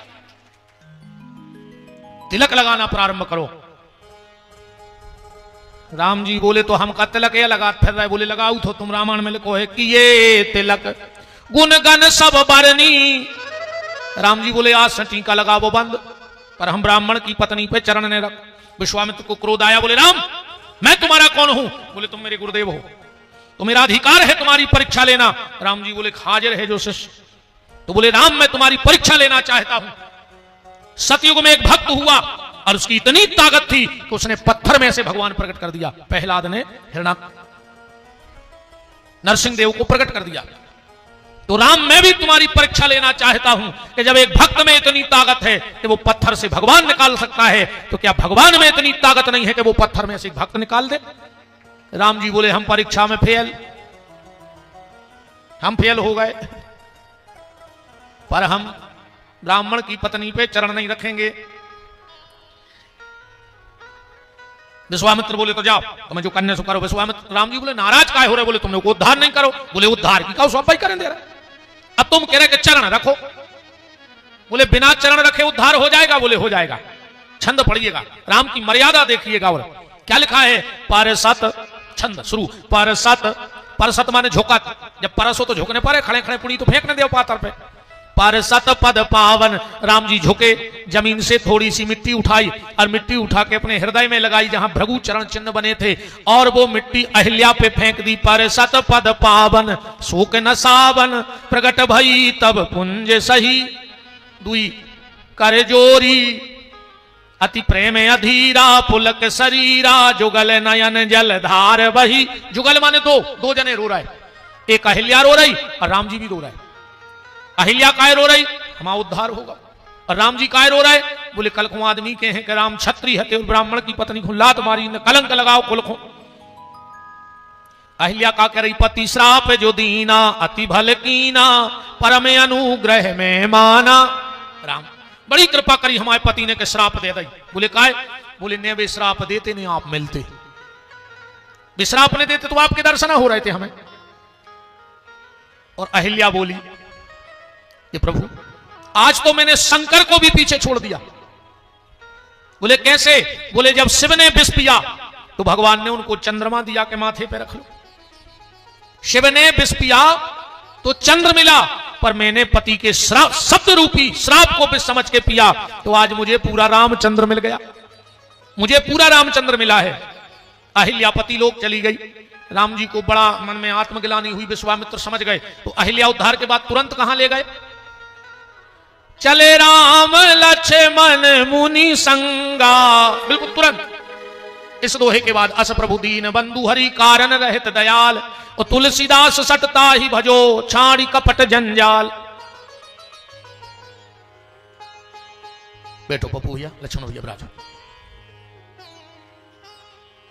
तिलक लगाना प्रारंभ करो। राम जी बोले तो हम का तिलक ये लगा फिर रहे। बोले लगाऊ तो तुम रामायण में लिखो है कि ये तिलक गुण गण सब बरनी। राम जी बोले आज से टीका लगा वो बंद, पर हम ब्राह्मण की पत्नी पे चरण ने रख। विश्वामित्र को क्रोध आया, बोले राम मैं तुम्हारा कौन हूं? बोले तुम मेरे गुरुदेव हो, तो मेरा अधिकार है तुम्हारी परीक्षा लेना। राम जी बोले हाजिर है जो शिष्य। तो बोले राम मैं तुम्हारी परीक्षा लेना चाहता हूं। सतयुग में एक भक्त हुआ और उसकी इतनी ताकत थी कि उसने पत्थर में से भगवान प्रकट कर दिया। प्रहलाद ने हिरणा नरसिंह देव को प्रकट कर दिया। तो राम मैं भी तुम्हारी परीक्षा लेना चाहता हूं कि जब एक भक्त में इतनी ताकत है कि वो पत्थर से भगवान निकाल सकता है, तो क्या भगवान में इतनी ताकत नहीं है कि वो पत्थर में से एक भक्त निकाल दे? राम जी बोले हम परीक्षा में हम फेल हो गए, पर हम ब्राह्मण की पत्नी पे चरण नहीं रखेंगे। विश्वामित्र बोले तो जाओ, तुम्हें जो करने सो करो। विश्वामित्र राम जी बोले नाराज काहे हो रहे? बोले तुमने को उद्धार नहीं करो। बोले उद्धार की कहो सब भाई करें दे रहे, अब तुम कह रहे कि चरण रखो। बोले बिना चरण रखे उद्धार हो जाएगा? बोले हो जाएगा। छंद पढ़िएगा, राम की मर्यादा देखिएगा। और क्या लिखा है? परसत, छंद शुरू, परसत, परसत माने झोंका। जब परस हो तो झोंकने पड़े, खड़े खड़े पुड़ी तो फेंकने दे पातर पे। परसत पद पावन, राम जी झुके, जमीन से थोड़ी सी मिट्टी उठाई और मिट्टी उठा के अपने हृदय में लगाई जहां भृगु चरण चिन्ह बने थे, और वो मिट्टी अहिल्या पे फेंक दी। परसत पद पावन शोक न सावन, प्रगट भई तब पुंज सही। दुई कर जोरी अति प्रेम अधीरा, पुलक शरीरा, जुगल नयन जलधार बही। जुगल माने दो जने रो रहे, एक अहिल्या रो रही और राम जी भी रो रहे। अहिल्या काय रो रही? हमारा उद्धार होगा। और राम जी काय रो रहे? बोले कल को आदमी के हैं कि राम छत्री हते और ब्राह्मण की पत्नी को लात मारी, न कलंक लगाओ कुल को। अहिल्या का कह रही पति श्राप जो दीना, अति भल कीना, परम अनुग्रह में माना। राम बड़ी कृपा करी हमारे पति ने के श्राप दे दी। बोले काय? बोले ने वे श्राप देते नहीं आप मिलते, विश्राप ने देते तो आपके दर्शन हो रहे थे हमें। और अहिल्या बोली ये प्रभु आज तो मैंने शंकर को भी पीछे छोड़ दिया। बोले कैसे? बोले जब शिव ने विष पिया तो भगवान ने उनको चंद्रमा दिया के माथे पे रख लो। शिव ने विष पिया तो चंद्र मिला, पर मैंने पति के श्राप शब्द रूपी श्राप को विष समझ के पिया तो आज मुझे पूरा रामचंद्र मिल गया, मुझे पूरा रामचंद्र मिला है। अहिल्यापति लोग चली गई। राम जी को बड़ा मन में आत्मग्लानि हुई, विश्वामित्र समझ गए तो अहिल्या उद्धार के बाद तुरंत कहां ले गए? चले राम लक्ष्मण मुनि संगा, बिल्कुल तुरंत। इस दोहे के बाद अस प्रभु दीन बंधु हरि कारण रहित दयाल और तुलसीदास सटता ही भजो छाड़ी कपट जंजाल। बैठो पप्पू भैया, लक्ष्मण भैया ब्राज।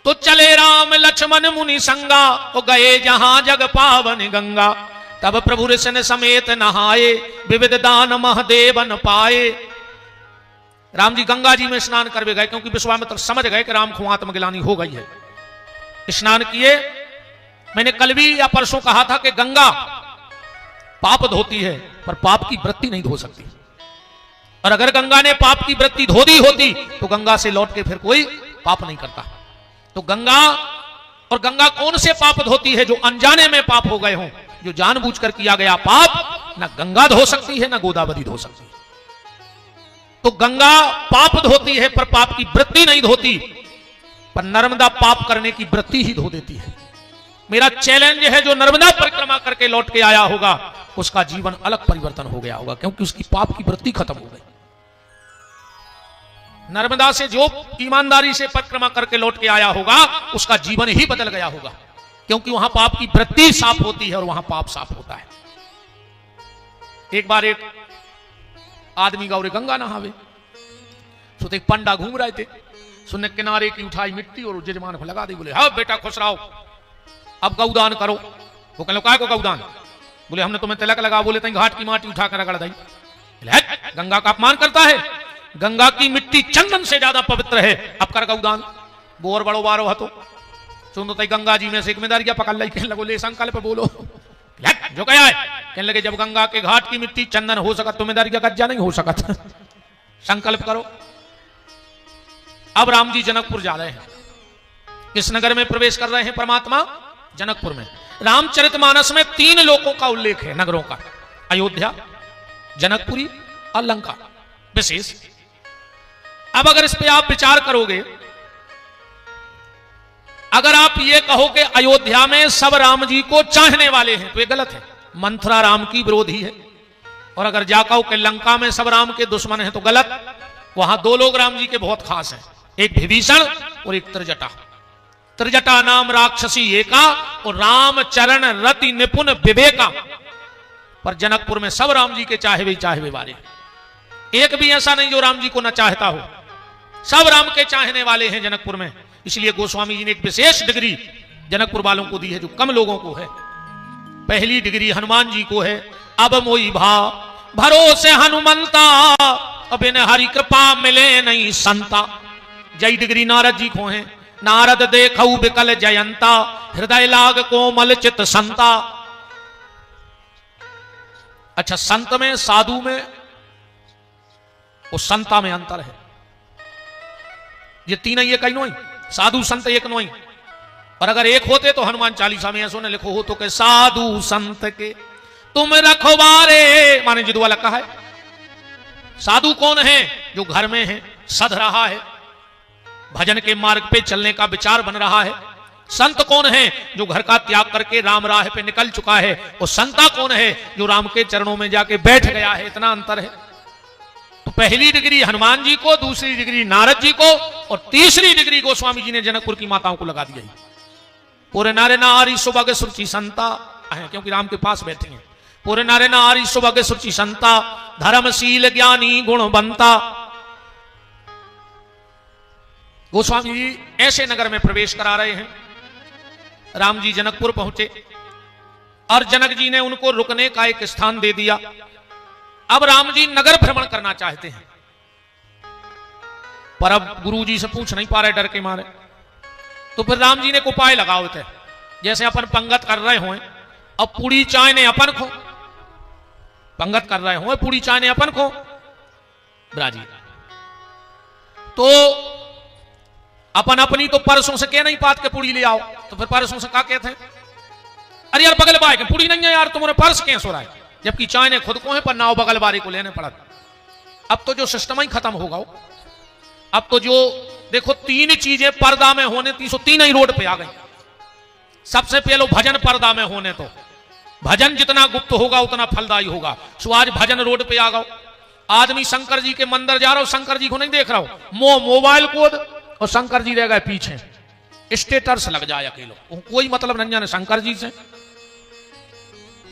तो चले राम लक्ष्मण मुनि संगा और गए जहां जग पावन गंगा। तब प्रभु ऋषि समेत नहाए विविध दान महदेवन पाए। राम जी गंगा जी में स्नान करवे गए क्योंकि विश्वामित्र समझ गए कि राम को आत्मग्लानि हो गई है। स्नान किए। मैंने कल भी या परसों कहा था कि गंगा पाप धोती है पर पाप की वृत्ति नहीं धो सकती, और अगर गंगा ने पाप की वृत्ति धो दी होती तो गंगा से लौट के फिर कोई पाप नहीं करता। तो गंगा, और गंगा कौन से पाप धोती है? जो अनजाने में पाप हो गए हों, जो जानबूझकर किया गया पाप ना गंगा धो सकती है ना गोदावरी धो सकती है। तो गंगा पाप धोती है पर पाप की वृत्ति नहीं धोती, पर नर्मदा पाप करने की वृत्ति ही धो देती है। मेरा चैलेंज है जो नर्मदा परिक्रमा करके लौट के आया होगा उसका जीवन अलग परिवर्तन हो गया होगा, क्योंकि उसकी पाप की वृत्ति खत्म हो गई। नर्मदा से जो ईमानदारी से परिक्रमा करके लौट के आया होगा उसका जीवन ही बदल गया होगा, क्योंकि वहां पाप की वृत्ति साफ होती है और वहां पाप साफ होता है। एक बार एक आदमी गौरे गंगा नहावे, तो एक पंडा घूम रहे थे, सुनने किनारे की उठाई मिट्टी और जजमान को लगा दी। बोले हाँ बेटा खुश रहो, अब गौदान करो। वो कह लो काय को गौदान? बोले हमने तुम्हें तिलक लगा। बोले तई घाट की माटी उठा कर रगड़ दी। गंगा का अपमान करता है, गंगा की मिट्टी चंदन से ज्यादा पवित्र है, अब कर गौदान। बोर बड़ो बारो हतो सुनो तई गंगा जी में से जिम्मेदारियां पकड़ लाई। कहने लगो ले संकल्प बोलो जो क्या है। कहने लगे जब गंगा के घाट की मिट्टी चंदन हो सकत तो जिम्मेदारी का कज्जा नहीं हो सकत, संकल्प करो। अब राम जी जनकपुर जा रहे हैं। किस नगर में प्रवेश कर रहे हैं परमात्मा? जनकपुर में। रामचरितमानस में 3 लोकों का उल्लेख है नगरों का, अयोध्या, जनकपुरी और लंका विशेष। अब अगर इस पे आप विचार करोगे, अगर आप ये कहो कि अयोध्या में सब राम जी को चाहने वाले हैं तो ये गलत है, मंथरा राम की विरोधी है। और अगर जा कहो कि लंका में सब राम के दुश्मन हैं तो गलत। वहां 2 लोग राम जी के बहुत खास हैं, एक विभीषण और एक त्रिजटा। त्रिजटा नाम राक्षसी एका और राम चरण रति निपुण विवेका। पर जनकपुर में सब राम जी के चाहवे वाले, एक भी ऐसा नहीं जो राम जी को न चाहता हो, सब राम के चाहने वाले हैं जनकपुर में। इसलिए गोस्वामी जी ने एक विशेष डिग्री जनकपुर वालों को दी है जो कम लोगों को है। पहली डिग्री हनुमान जी को है, अब मोई भाव भरोसे हनुमंता, अब इन हरि कृपा मिले नहीं संता। जय डिग्री नारद जी को है, नारद देखऊ विकल जयंता, हृदय लाग कोमल चित संता। अच्छा, संत में साधु में और संता में अंतर है। ये 3 ही एक नहीं, साधु संत एक नहीं। और अगर एक होते तो हनुमान चालीसा में ऐसा न लिखो हो तो के साधु संत के तुम रखवारे, माने जिदु वाला कहा है। साधु कौन है? जो घर में है, सध रहा है, भजन के मार्ग पे चलने का विचार बन रहा है। संत कौन है? जो घर का त्याग करके राम राह पे निकल चुका है। और संता कौन है? जो राम के चरणों में जाके बैठ गया है। इतना अंतर है। तो पहली डिग्री हनुमान जी को, दूसरी डिग्री नारद जी को और तीसरी डिग्री गोस्वामी जी ने जनकपुर की माताओं को लगा दी है। पूरे नारे नारी सुबह सुरुचि संता है, क्योंकि राम के पास बैठे हैं। पूरे नारे नारी सुबह सुरुचि संता, धर्मशील ज्ञानी गुणवंता। गोस्वामी जी ऐसे नगर में प्रवेश करा रहे हैं। राम जी जनकपुर पहुंचे और जनक जी ने उनको रुकने का एक स्थान दे दिया। अब राम जी नगर भ्रमण करना चाहते हैं, पर अब गुरु जी से पूछ नहीं पा रहे डर के मारे। तो फिर राम जी ने एक उपाय लगाओ थे, जैसे अपन पंगत कर रहे हों अब पूरी चाय ने अपन खो, पंगत कर रहे हो, पूरी चाय ने अपन खो ब्राजी, तो अपन अपनी तो परसों से कह नहीं पात के पूरी ले आओ, तो फिर परसों से क्या कहते हैं, अरे यार बगल बारे के पूरी नहीं है यार, तुम्हारे पर्स कैसे हो रहा है, जबकि चाय ने खुद को है पर नाव बगल बारे को लेने पड़ा। अब तो जो सिस्टम ही खत्म होगा, अब तो जो देखो तीन चीजें पर्दा में होने थी, सो तीन ही रोड पे आ गई। सबसे पहले भजन पर्दा में होने, तो भजन जितना गुप्त होगा उतना फलदायी होगा। सो आज भजन रोड पे आ गओ, आदमी शंकर जी के मंदिर जा रहा हो, शंकर जी को नहीं देख रहा हो, मोबाइल कोड और शंकर जी रह गए पीछे, स्टेटस लग जाए अकेलो, कोई मतलब नहीं जाने शंकर जी से।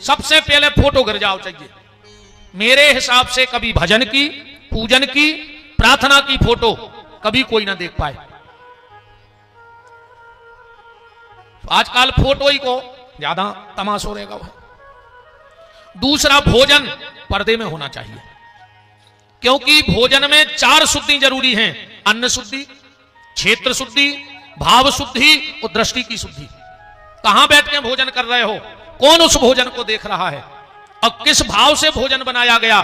सबसे पहले फोटो गिर जाओ चाहिए मेरे हिसाब से, कभी भजन की, पूजन की, प्रार्थना की फोटो कभी कोई ना देख पाए। आजकल फोटो ही को ज्यादा तमाशो रहेगा। दूसरा, भोजन पर्दे में होना चाहिए, क्योंकि भोजन में 4 शुद्धि जरूरी हैं, अन्न शुद्धि, क्षेत्र शुद्धि, भाव शुद्धि और दृष्टि की शुद्धि। कहां बैठ के भोजन कर रहे हो, कौन उस भोजन को देख रहा है, और किस भाव से भोजन बनाया गया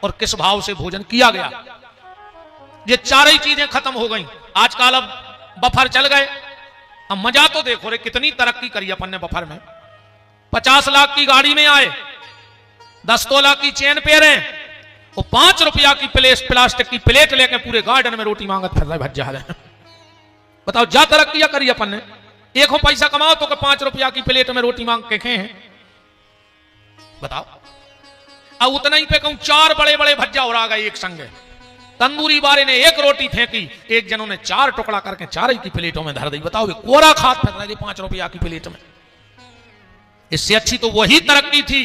और किस भाव से भोजन किया गया। ये 4 ही चीजें खत्म हो गई आजकल। अब बफर चल गए, अब मजा तो देखो रे, कितनी तरक्की करी अपन ने बफर में। 50 लाख की गाड़ी में आए, 10 तोला की चेन पहने, वो 5 रुपया की प्लास्टिक की प्लेट लेके पूरे गार्डन में रोटी मांगत फिर रहे, भज जा रहे। बताओ जा तरक्की करी अपन ने। एक हो पैसा कमाओ तो 5 रुपया की प्लेट में रोटी मांग के खे हैं, बताओ। अब उतना ही पे कहूं 4 बड़े बड़े भज्जा हो रहा गए एक संगे। तंदूरी बारे ने 1 रोटी फेंकी, एक जनों ने 4 टुकड़ा करके 4 ही की प्लेटों में धर दी। बताओ वे कोरा खात फिर रहे 5 रुपया की प्लेट में। इससे अच्छी तो वही तरक्की थी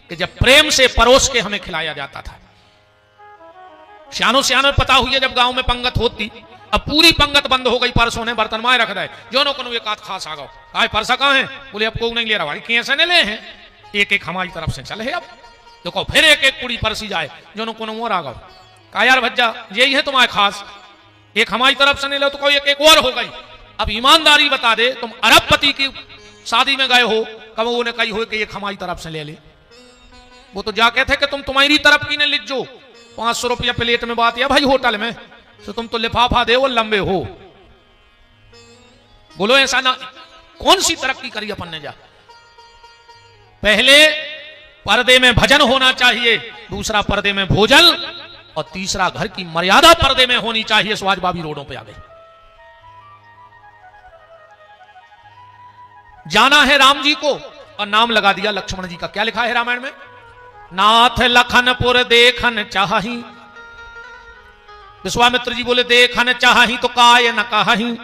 कि जब प्रेम से परोस के हमें खिलाया जाता था। सियानो पता हुई है, जब गांव में पंगत होती, अब पूरी पंगत बंद हो गई, परसों ने बर्तन माए रख दे, जो को एक आध खास आ गो, कहा परसा कहां है, बोले अब को नहीं ले रहा भाई, कैसे ने ले हैं, एक एक हमारी तरफ से चले है। अब देखो फिर एक एक पूरी परसी जाए, जो को और आ गो, कहा यार भज्जा यही है तुम्हारे खास, एक हमारी तरफ से नहीं लो तो कोई एक और हो गई। अब ईमानदारी बता दे, तुम अरबपति की शादी में गए हो, कब वो ने कही हो कि एक हमारी तरफ से ले ले, वो तो जाके थे कि तुम तुम्हारी तरफ की ने लिख जो 500 रुपया प्लेट में बात या भाई होटल में, तो तुम तो लिफाफा दे वो लंबे हो। बोलो ऐसा ना, कौन सी तरक्की करी अपन ने। जा पहले पर्दे में भजन होना चाहिए, दूसरा पर्दे में भोजन, और तीसरा घर की मर्यादा पर्दे में होनी चाहिए। स्वाज बाबी रोडों पे आ गई। जाना है राम जी को और नाम लगा दिया लक्ष्मण जी का। क्या लिखा है रामायण में, नाथ लखनपुर देखन चाही। विश्वामित्र जी बोले देखन चाही तो काय न कहीं।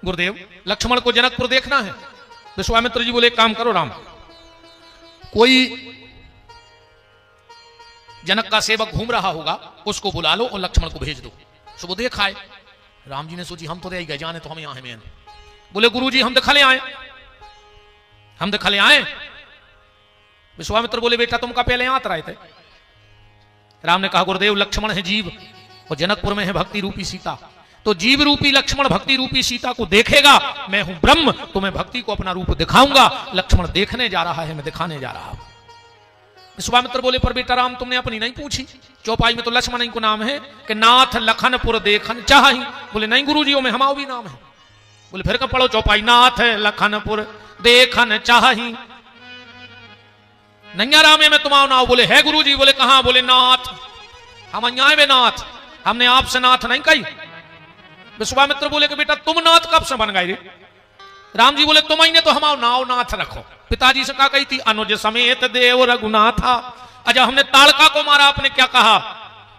गुरुदेव लक्ष्मण को जनकपुर देखना है। विश्वामित्र जी बोले एक काम करो राम, कोई जनक का सेवक घूम रहा होगा, उसको बुला लो और लक्ष्मण को भेज दो, सो वो देख आए। राम जी ने सोची हम तो रह गए, जाने तो हम यहां हैं मेन। बोले गुरु जी हम दिखले आए, हम दिखले आए। विश्वामित्र बोले बेटा तुम का पहले आत रहे थे। राम ने कहा गुरुदेव लक्ष्मण है जीव और जनकपुर में है भक्ति रूपी सीता, तो जीव रूपी लक्ष्मण भक्ति रूपी सीता को देखेगा, मैं हूं ब्रह्म, तो मैं भक्ति को अपना रूप दिखाऊंगा। लक्ष्मण देखने जा रहा है, मैं दिखाने जा रहा हूं। विश्वामित्र बोले पर बेटा राम तुमने अपनी नहीं पूछी, चौपाई में तो लक्ष्मण को नाम है कि नाथ लखनपुर देखन चाही। बोले नहीं गुरुजी में हमारा भी नाम है। बोले फिर कब पढ़ो चौपाई, नाथ लखनपुर देखन चाही। नैया राम में तुम्हारा नाम। बोले है गुरुजी। बोले कहां। बोले नाथ, हम अन्याय में नाथ, हमने आपसे नाथ नहीं कही। विश्वामित्र बोले कि बेटा तुम नाथ कब से बन गए रे। राम जी बोले तुम ने तो हमारा नाव नाथ रखो। पिताजी से कहा कही थी अनुज समेत देव रघुनाथा। अजब हमने ताड़का को मारा, आपने क्या कहा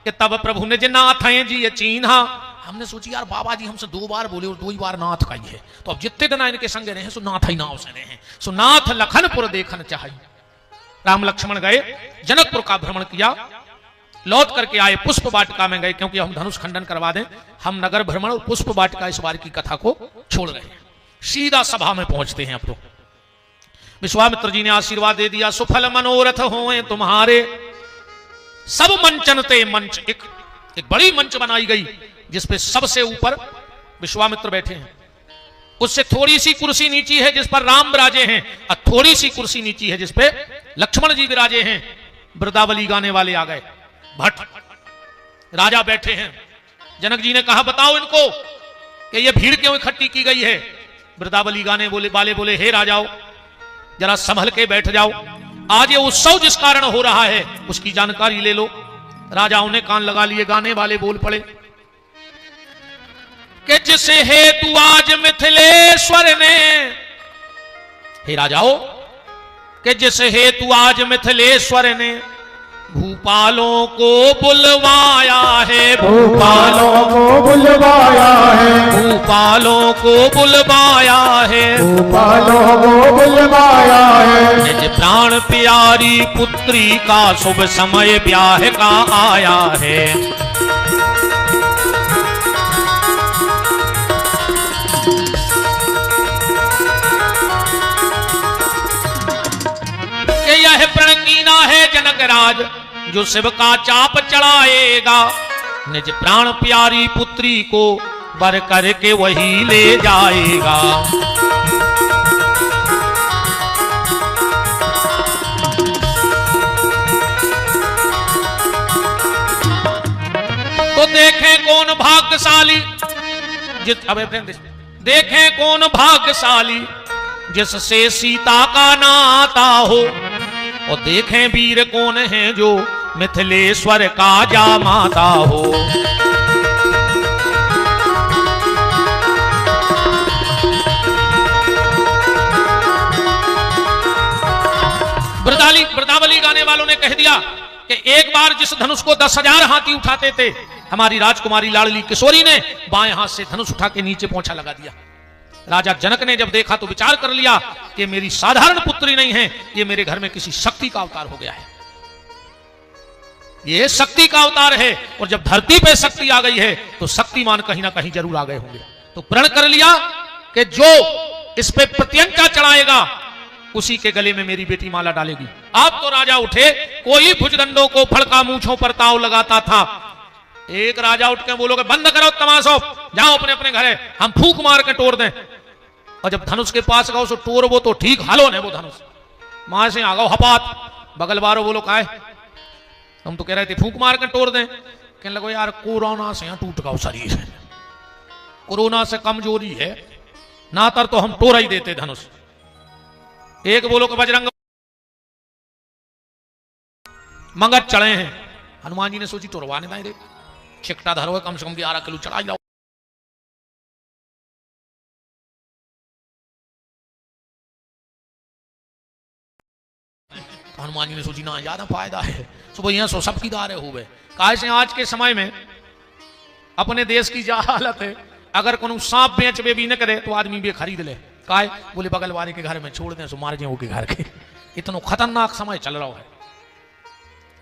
कि तब प्रभु ने जे नाथ हैं जी ये चीन्हा। हमने सोची यार बाबा जी हमसे 2 बार बोले और 2 ही बार नाथ कही है, तो अब जितने दिन इनके संगे रहे सो नाथ ही नाव से रहे, सो नाथ लखनपुर देखन चाहिए। राम लक्ष्मण गए, जनकपुर का भ्रमण किया, लौट करके आए, पुष्प वाटिका में गए, क्योंकि हम धनुष खंडन करवा दें, हम नगर भ्रमण और पुष्प वाटिका इस बार की कथा को छोड़ रहे हैं, सीधा सभा में पहुंचते हैं। अब तो विश्वामित्र जी ने आशीर्वाद दे दिया, सुफल मनोरथ होए तुम्हारे सब मंचन ते मंच। एक बड़ी मंच बनाई गई जिसपे सबसे ऊपर विश्वामित्र बैठे हैं, उससे थोड़ी सी कुर्सी नीची है जिस पर राम विराजे हैं, और थोड़ी सी कुर्सी नीची है जिस पे लक्ष्मण जी विराजे हैं। वृंदावली गाने वाले आ गए, भट्ट राजा बैठे हैं। जनक जी ने कहा बताओ इनको कि ये भीड़ क्यों इकट्ठी की गई है। वृंदावली गाने वाले बोले हे राजाओ जरा संभल के बैठ जाओ, आज ये उत्सव जिस कारण हो रहा है उसकी जानकारी ले लो। राजाओं ने कान लगा लिए, गाने वाले बोल पड़े कि जिस हेतु आज मिथिलेश्वर ने, हे राजाओ कि जिस हेतु आज मिथिलेश्वर ने भूपालों को बुलवाया है, भूपालों को बुलवाया है, भूपालों को बुलवाया है, भूपालों को बुलवाया है। निज प्राण प्यारी पुत्री का शुभ समय ब्याह का आया है। यह प्रणगीना है जनक राज जो शिव का चाप चढ़ाएगा, निज प्राण प्यारी पुत्री को बर करके वही ले जाएगा। तो देखें कौन भाग्यशाली देखें कौन भाग्यशाली जिससे सीता का नाता हो, और देखें वीर कौन है जो मिथिलेश्वर का जामाता हो। वृंदावली गाने वालों ने कह दिया कि एक बार जिस धनुष को 10,000 हाथी उठाते थे, हमारी राजकुमारी लाडली किशोरी ने बाएं हाथ से धनुष उठा के नीचे पोंछा लगा दिया। राजा जनक ने जब देखा तो विचार कर लिया कि मेरी साधारण पुत्री नहीं है, ये मेरे घर में किसी शक्ति का अवतार हो गया है, ये शक्ति का अवतार है। और जब धरती पे शक्ति आ गई है तो शक्तिमान कहीं ना कहीं जरूर आ गए होंगे। तो प्रण कर लिया कि जो इस पे प्रत्यंचा चढ़ाएगा उसी के गले में मेरी बेटी माला डालेगी। अब तो राजा उठे, कोई भुजदंडों को फड़का मूंछों पर ताव लगाता था। एक राजा उठ के बोलोगे बंद करो तमाशो, जाओ अपने अपने घरे, हम फूंक मार के तोड़ दें। और जब धनुष के पास गो सो टोर वो तो ठीक हालो ने वो धनुष मां से आ गो हपात, बगल बारो बोलो काहे हम तो कह रहे थे फूंक मार के तोड़ दें। कहने लगो यार कोरोना से टूट गो शरीर, कोरोना से कमजोरी है ना, तर तो हम तोड़ ही देते धनुष। एक बोलो कि बजरंग मंगत चढ़े हैं, हनुमान जी ने सोची तोड़वाने दाए रे, चिकटा धरो कम से कम 11 किलो चढ़ा जाओ। हनुमान जी ने सोची ना ज्यादा फायदा है, सुबह यहां सो सबकी दारे हुए। काहे से आज के समय में अपने देश की जा हालत है, अगर कोनो सांप बेच भी न करे तो आदमी भी खरीद ले। काहे बोले बगल वाले के घर में छोड़ दें सो मार जाए के घर के। इतना खतरनाक समय चल रहा है।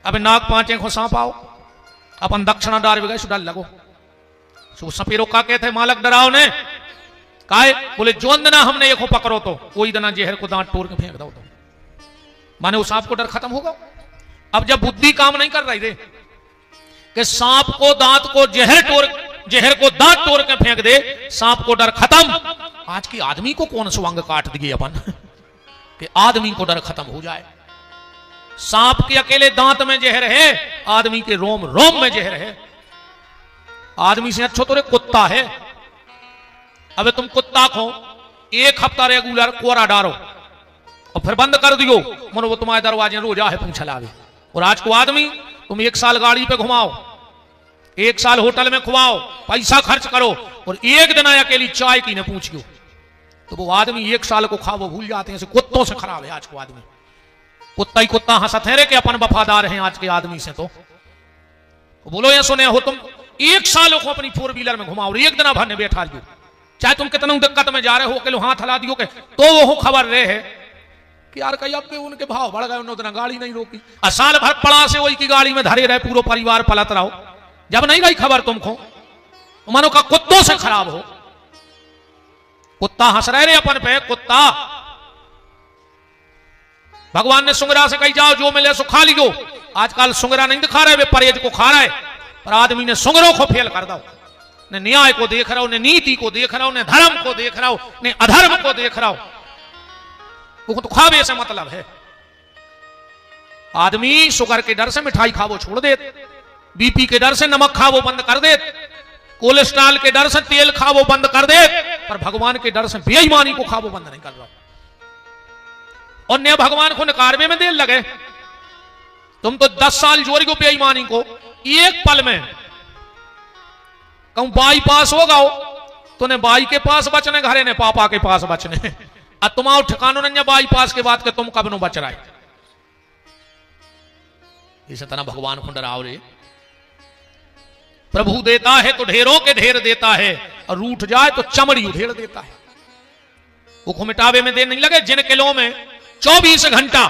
अब नाक पांचे को सांप आओ अपन दक्षिणा डार भी गए सुडल लगो सो सपेरो का कहते मालक डराओ ने काहे बोले जो दना हमने एक पकड़ो तो कोई दना जहर को दांत तोड़ के फेंक दो तो माने उस सांप को डर खत्म होगा। अब जब बुद्धि काम नहीं कर रही थे कि सांप को दांत को जहर को दांत तोड़ के फेंक दे, सांप को डर खत्म। आज की आदमी को कौन सा अंग काट दिए अपन कि आदमी को डर खत्म हो जाए। सांप के अकेले दांत में जहर है, आदमी के रोम रोम में जहर है। आदमी से अच्छा तो कुत्ता है। अब तुम कुत्ता खो, एक हफ्ता रेगुलर कोरा डारो और फिर बंद कर दियो, मनो वो तुम्हारे दरवाजे रोज आए पूछा लागे। और आज को आदमी तुम 1 साल गाड़ी पे घुमाओ, 1 साल होटल में खुआओ, पैसा खर्च करो और एक दिन अकेली चाय की न पूछ गयो तो वो आदमी 1 साल को खाओ भूल जाते हैं। कुत्तों से खराब है आज को आदमी। कुत्ता ही कुत्ता हंसत है रे कि अपन वफादार हैं आज के आदमी से। तो बोलो ये सुने हो तुम 1 साल को अपनी 4 व्हीलर में घुमाओ, एक दिन भरने बैठा दियो, चाहे तुम कितना दिक्कत में जा रहे हो, अकेले हाथ हला दियो के तो वो खबर रहे है कि यार कहीं अब उनके भाव बढ़ गए, उन्होंने गाड़ी नहीं रोकी। साल भर पड़ा से वही की गाड़ी में धरे रहे, पूरा परिवार पलत रहो, जब नहीं गई खबर तुमको मानो का कुत्तों से खराब हो। कुत्ता हंस रहे अपन पे, कुत्ता भगवान ने सुंगरा से कही जाओ जो मिले सो खा लियो। आजकल सुंगरा नहीं दिखा रहे, वे परहेज को खा रहे, पर आदमी ने सुंगरों को फेल कर दो। न न्याय को देख रहा हो, न नीति को देख रहा हो, न धर्म को देख रहा हो, न अधर्म को देख रहा हो। वो तो ख्वाबे से मतलब है। आदमी शुगर के डर से मिठाई खावो छोड़ दे, बीपी के डर से नमक खावो बंद कर दे, कोलेस्ट्रॉल के डर से तेल खावो बंद कर दे, पर भगवान के डर से बेईमानी को खावो बंद नहीं कर रहा। और न भगवान को नकारवे में देर लगे। तुम तो 10 साल जोरी को बेईमानी को, एक पल में कहूं बाईपास होगा तो ने बाई के पास बचने, घरे ने पापा के पास बचने। अब तुम्हारा ठिकानो नहीं बाईपास के बाद के तुम कब नो बच रहा है। इस तरह भगवान को डराओ रे। प्रभु देता है तो ढेरों के ढेर देता है, और रूठ जाए तो चमड़ी उधेड़ देता है। वो मिटावे में देर नहीं लगे। जिन किलो में 24 घंटा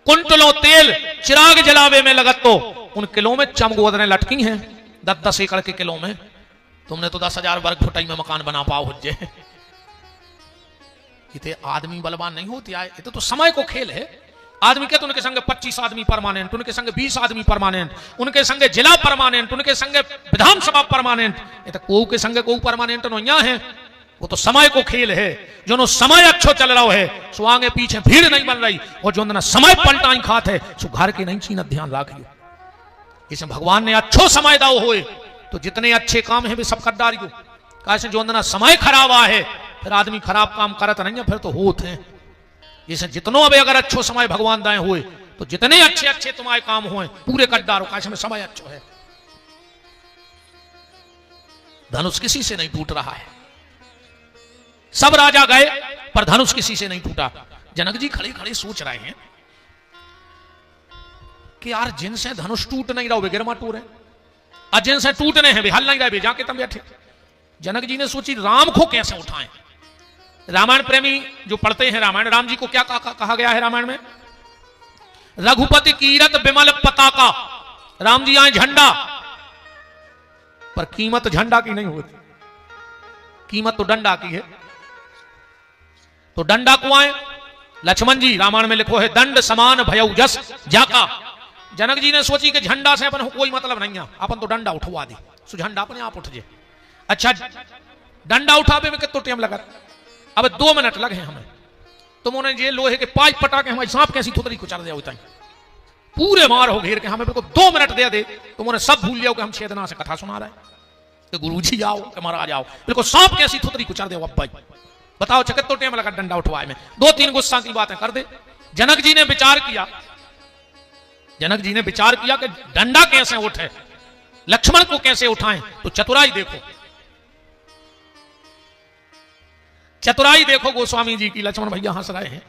कुंटलों तेल चिराग जलावे में लगत, तो उन किलो में चमगोदरें लटकी हैं 10-10 एकड़ के किलो में। तुमने तो 10,000 वर्ग फुटाई में मकान बना पाओ हुज्जे। इतने आदमी बलवान नहीं होती आए, ये तो समय को खेल है। आदमी के तो उनके संगे 25 आदमी परमानेंट, उनके संगे 20 आदमी परमानेंट, उनके संगे जिला परमानेंट, उनके संगे विधानसभा परमानेंट। ये तो को के संगे को परमानेंट नोया है। वो तो समय को खेल है। जो नो समय अच्छो चल रहा है सो आगे पीछे भीड़ नहीं बन रही, और जो ना समय पलटाई खात है सो घर के नहीं छीन ध्यान राखियो। इसमें भगवान ने अच्छो समय दाओ होए तो जितने अच्छे काम है वे सब कर डालियो। कैसे जो ना समय खराब है फिर आदमी खराब काम करत नहीं है, फिर तो होते हैं। जैसे जितनों अब अगर अच्छो समय भगवान दाए हुए तो जितने अच्छे अच्छे तुम्हारे काम हुए पूरे कर डालो। कैसे में समय अच्छो है। धनुष किसी से नहीं टूट रहा है। सब राजा गए पर धनुष किसी से नहीं टूटा। जनक जी खड़े खड़े सोच रहे हैं कि यार जिनसे धनुष टूट नहीं रहा वे गिरमा टूर है, और जिनसे टूटने हैं वे हल नहीं रहे वे जाके तुम बैठे। जनक जी ने सोची राम को कैसे उठाएं। रामायण प्रेमी जो पढ़ते हैं रामायण, राम जी को क्या कहा गया है रामायण में? रघुपति कीरत बिमल पताका। राम जी आए झंडा, पर कीमत झंडा की नहीं होती, कीमत तो डंडा की है। तो डंडा को आए लक्ष्मण जी, रामायण में लिखो है दंड समान भयउ जस जाका। जनक जी ने सोची कि झंडा से अपन कोई मतलब नहीं है, अपन तो डंडा उठवा दी, सो झंडा अपने आप उठ जाए। अच्छा डंडा उठावे में कितना टाइम लगा? अब 2 मिनट लगे हमें। तुम उन्हें ये लोहे के पाइप पटा के हमारी सांप कैसी थुतरी को चढ़ दिया होता है, पूरे मार हो घेर के हमें बिल्कुल 2 मिनट दे दे। तुम उन्हें सब भूल जाओ कि हम छेदना से कथा सुना रहे हैं, कि गुरु जी आओ कि महाराज आओ। बिल्कुल सांप कैसी थुतरी को चढ़ दे। अब भाई बताओ चकत तो टाइम लगा डंडा उठवाए में। 2-3 गुस्सा की बातें कर दे। जनक जी ने विचार किया, जनक जी ने विचार किया कि डंडा कैसे उठे, लक्ष्मण को कैसे उठाएं। तो चतुराई देखो, चतुराई देखो गोस्वामी जी की। लक्ष्मण भैया हंस रहे हैं।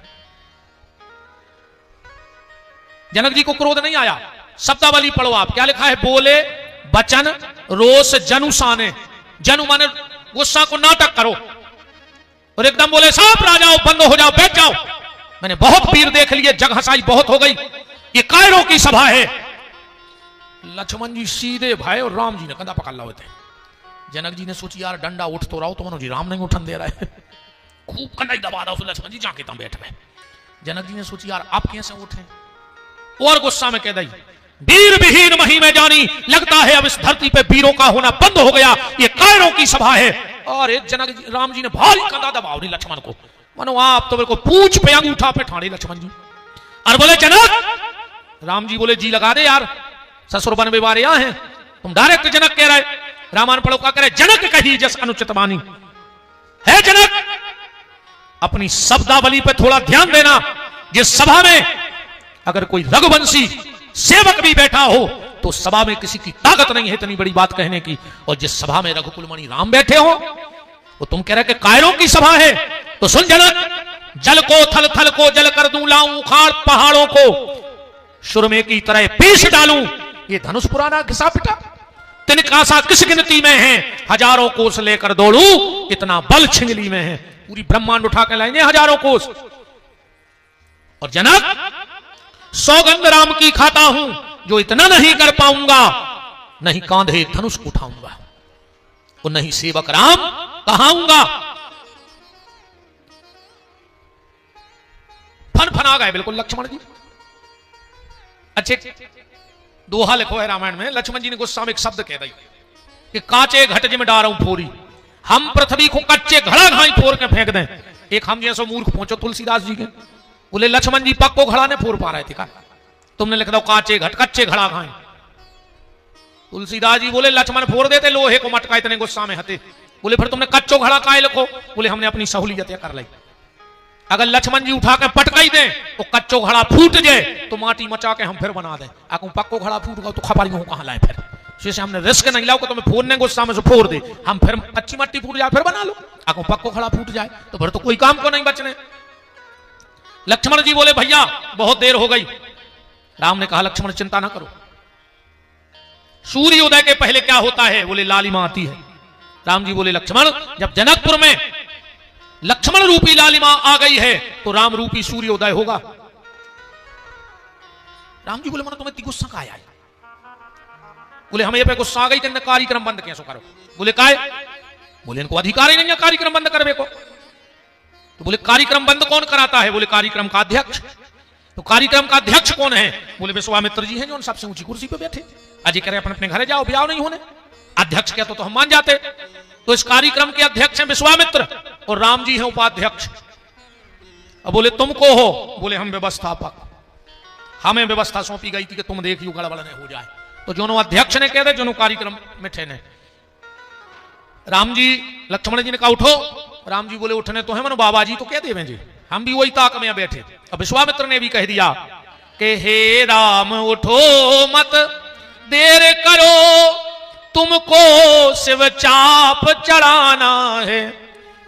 जनक जी को क्रोध नहीं आया। शब्दावली पढ़ो आप, क्या लिखा है? बोले बचन रोष जनु साने। जनु माने गुस्सा को नाटक करो, और एकदम बोले सांप राजाओ बंद हो जाओ बैठ जाओ। मैंने बहुत वीर देख लिए, जग हंसाई बहुत हो गई, ये कायरों की सभा है। लक्ष्मण जी सीधे भाई और राम जी ने कंधा पकड़ लाए थे। जनक जी ने सोची यार डंडा उठ तो रहा हो तो मनो जी राम नहीं उठन दे रहा है, खूब कंधा दबा दो। लक्ष्मण जी जाके तुम बैठ गए। जनक जी ने सोची यार आप कैसे उठे, और गुस्सा में कह दी वीर विहीन मही में जानी, लगता है अब इस धरती पे वीरों का होना बंद हो गया, ये कायरों की सभा है। और जनक जी राम जी ने भारी कंधा दबाओ नहीं लक्ष्मण को, मानो आप तो मेरे को पूछ पे अंगूठा पे ठाने लक्ष्मण जी। और बोले जनक। राम जी बोले जी लगा दे यार, ससुर बन बेवारे यहाँ हैं, तुम डायरेक्ट जनक कह रहे। रामायण पढ़ो क्या करे, जनक कही जस अनुचित मानी है। जनक अपनी शब्दावली पे थोड़ा ध्यान देना। जिस सभा में अगर कोई रघुवंशी सेवक भी बैठा हो तो सभा में किसी की ताकत नहीं है इतनी बड़ी बात कहने की। और जिस सभा में रघुकुलमणि राम बैठे हो वो तुम कह रहे कि कायरों की सभा है। तो सुन जनक, जल को थल थल को जल कर दूं, लाऊं उखाड़ पहाड़ों को, सुरमे की तरह पीस डालूं। ये धनुष पुराना घिसा पिटा, तिनकासा किस गिनती में है, हजारों कोस लेकर दौड़ू, इतना बल छिंगली में है। पूरी ब्रह्मांड उठा के लाएंगे हजारों कोस। और जनक सौगंध राम की खाता हूं, जो इतना नहीं कर पाऊंगा, नहीं कांधे धनुष उठाऊंगा, और नहीं सेवक राम कहाऊंगा। फन आ गए बिल्कुल लक्ष्मण जी। अच्छे दोहा लिखो है रामायण में, लक्ष्मण जी ने गुस्सा में एक शब्द कह दी कि काचे घट में डारूं फोरी, हम पृथ्वी को कच्चे घड़ा घाई फोर के फेंक दें। एक हम जैसे मूर्ख पहुंचो तुलसीदास जी के, बोले लक्ष्मण जी पक्को घड़ा ने फोर पा रहे थे का, तुमने लिख दो काचे घट कच्चे घड़ा घाई। तुलसीदास जी बोले लक्ष्मण फोड़ देते लोहे को मटका, इतने गुस्सा में हते। बोले फिर तुमने कच्चो घड़ा काहे लिखो? बोले हमने अपनी सहूलियत कर ली, अगर लक्ष्मण जी उठा के पटका ही दें तो कच्चो घड़ा फूट जाए तो माटी मचा के हम फिर बना दें। आकू पक्को घड़ा फूट गया तो खपारी कहां लाए फिर, जैसे हमने रिस्क नहीं लाओ कि तुम्हें फोड़ने गुस्सा में से फोड़ दे, हम फिर कच्ची मट्टी फूट जाए फिर बना लो। आकू पक्को खड़ा फूट जाए तो फिर तो कोई काम को नहीं बचने। लक्ष्मण जी बोले भैया बहुत देर हो गई। राम ने कहा लक्ष्मण चिंता ना करो, सूर्योदय के पहले क्या होता है? बोले लालिमा आती है। राम जी बोले लक्ष्मण जब जनकपुर में लक्ष्मण रूपी लालिमा आ गई है तो राम रूपी सूर्योदय होगा। राम जी बोले मन तुम्हें गुस्सा का आया है? बोले हमें पे गुस्सा आ गई कि कार्यक्रम बंद कैसे करो? बोले काय? बोले इनको अधिकार ही नहीं है कार्यक्रम बंद करने को। तो बोले कार्यक्रम बंद कौन कराता है? बोले कार्यक्रम का अध्यक्ष। तो कार्यक्रम का अध्यक्ष कौन है? बोले विश्वामित्र जी हैं जो सबसे ऊंची कुर्सी पे बैठे। अजय करे अपने अपने घरे जाओ, ब्याह नहीं होने। अध्यक्ष कहते तो हम मान जाते। तो इस कार्यक्रम के अध्यक्ष हैं विश्वामित्र और राम जी हैं उपाध्यक्ष। अब बोले तुम को हो? बोले हम व्यवस्थापक, हमें व्यवस्था सौंपी गई थी कि तुम देखियो गड़बड़ नहीं हो जाए। तो दोनों अध्यक्ष ने कह दे, दोनों कार्यक्रम में ठहने। राम जी लक्ष्मण जी ने कहा उठो। राम जी बोले उठने तो है मनो बाबा जी तो कह देवे जी, हम भी वही ताक में बैठे। अब विश्वामित्र ने भी कह दिया कि हे राम उठो मत देर करो, तुमको शिव चाप चढ़ाना है,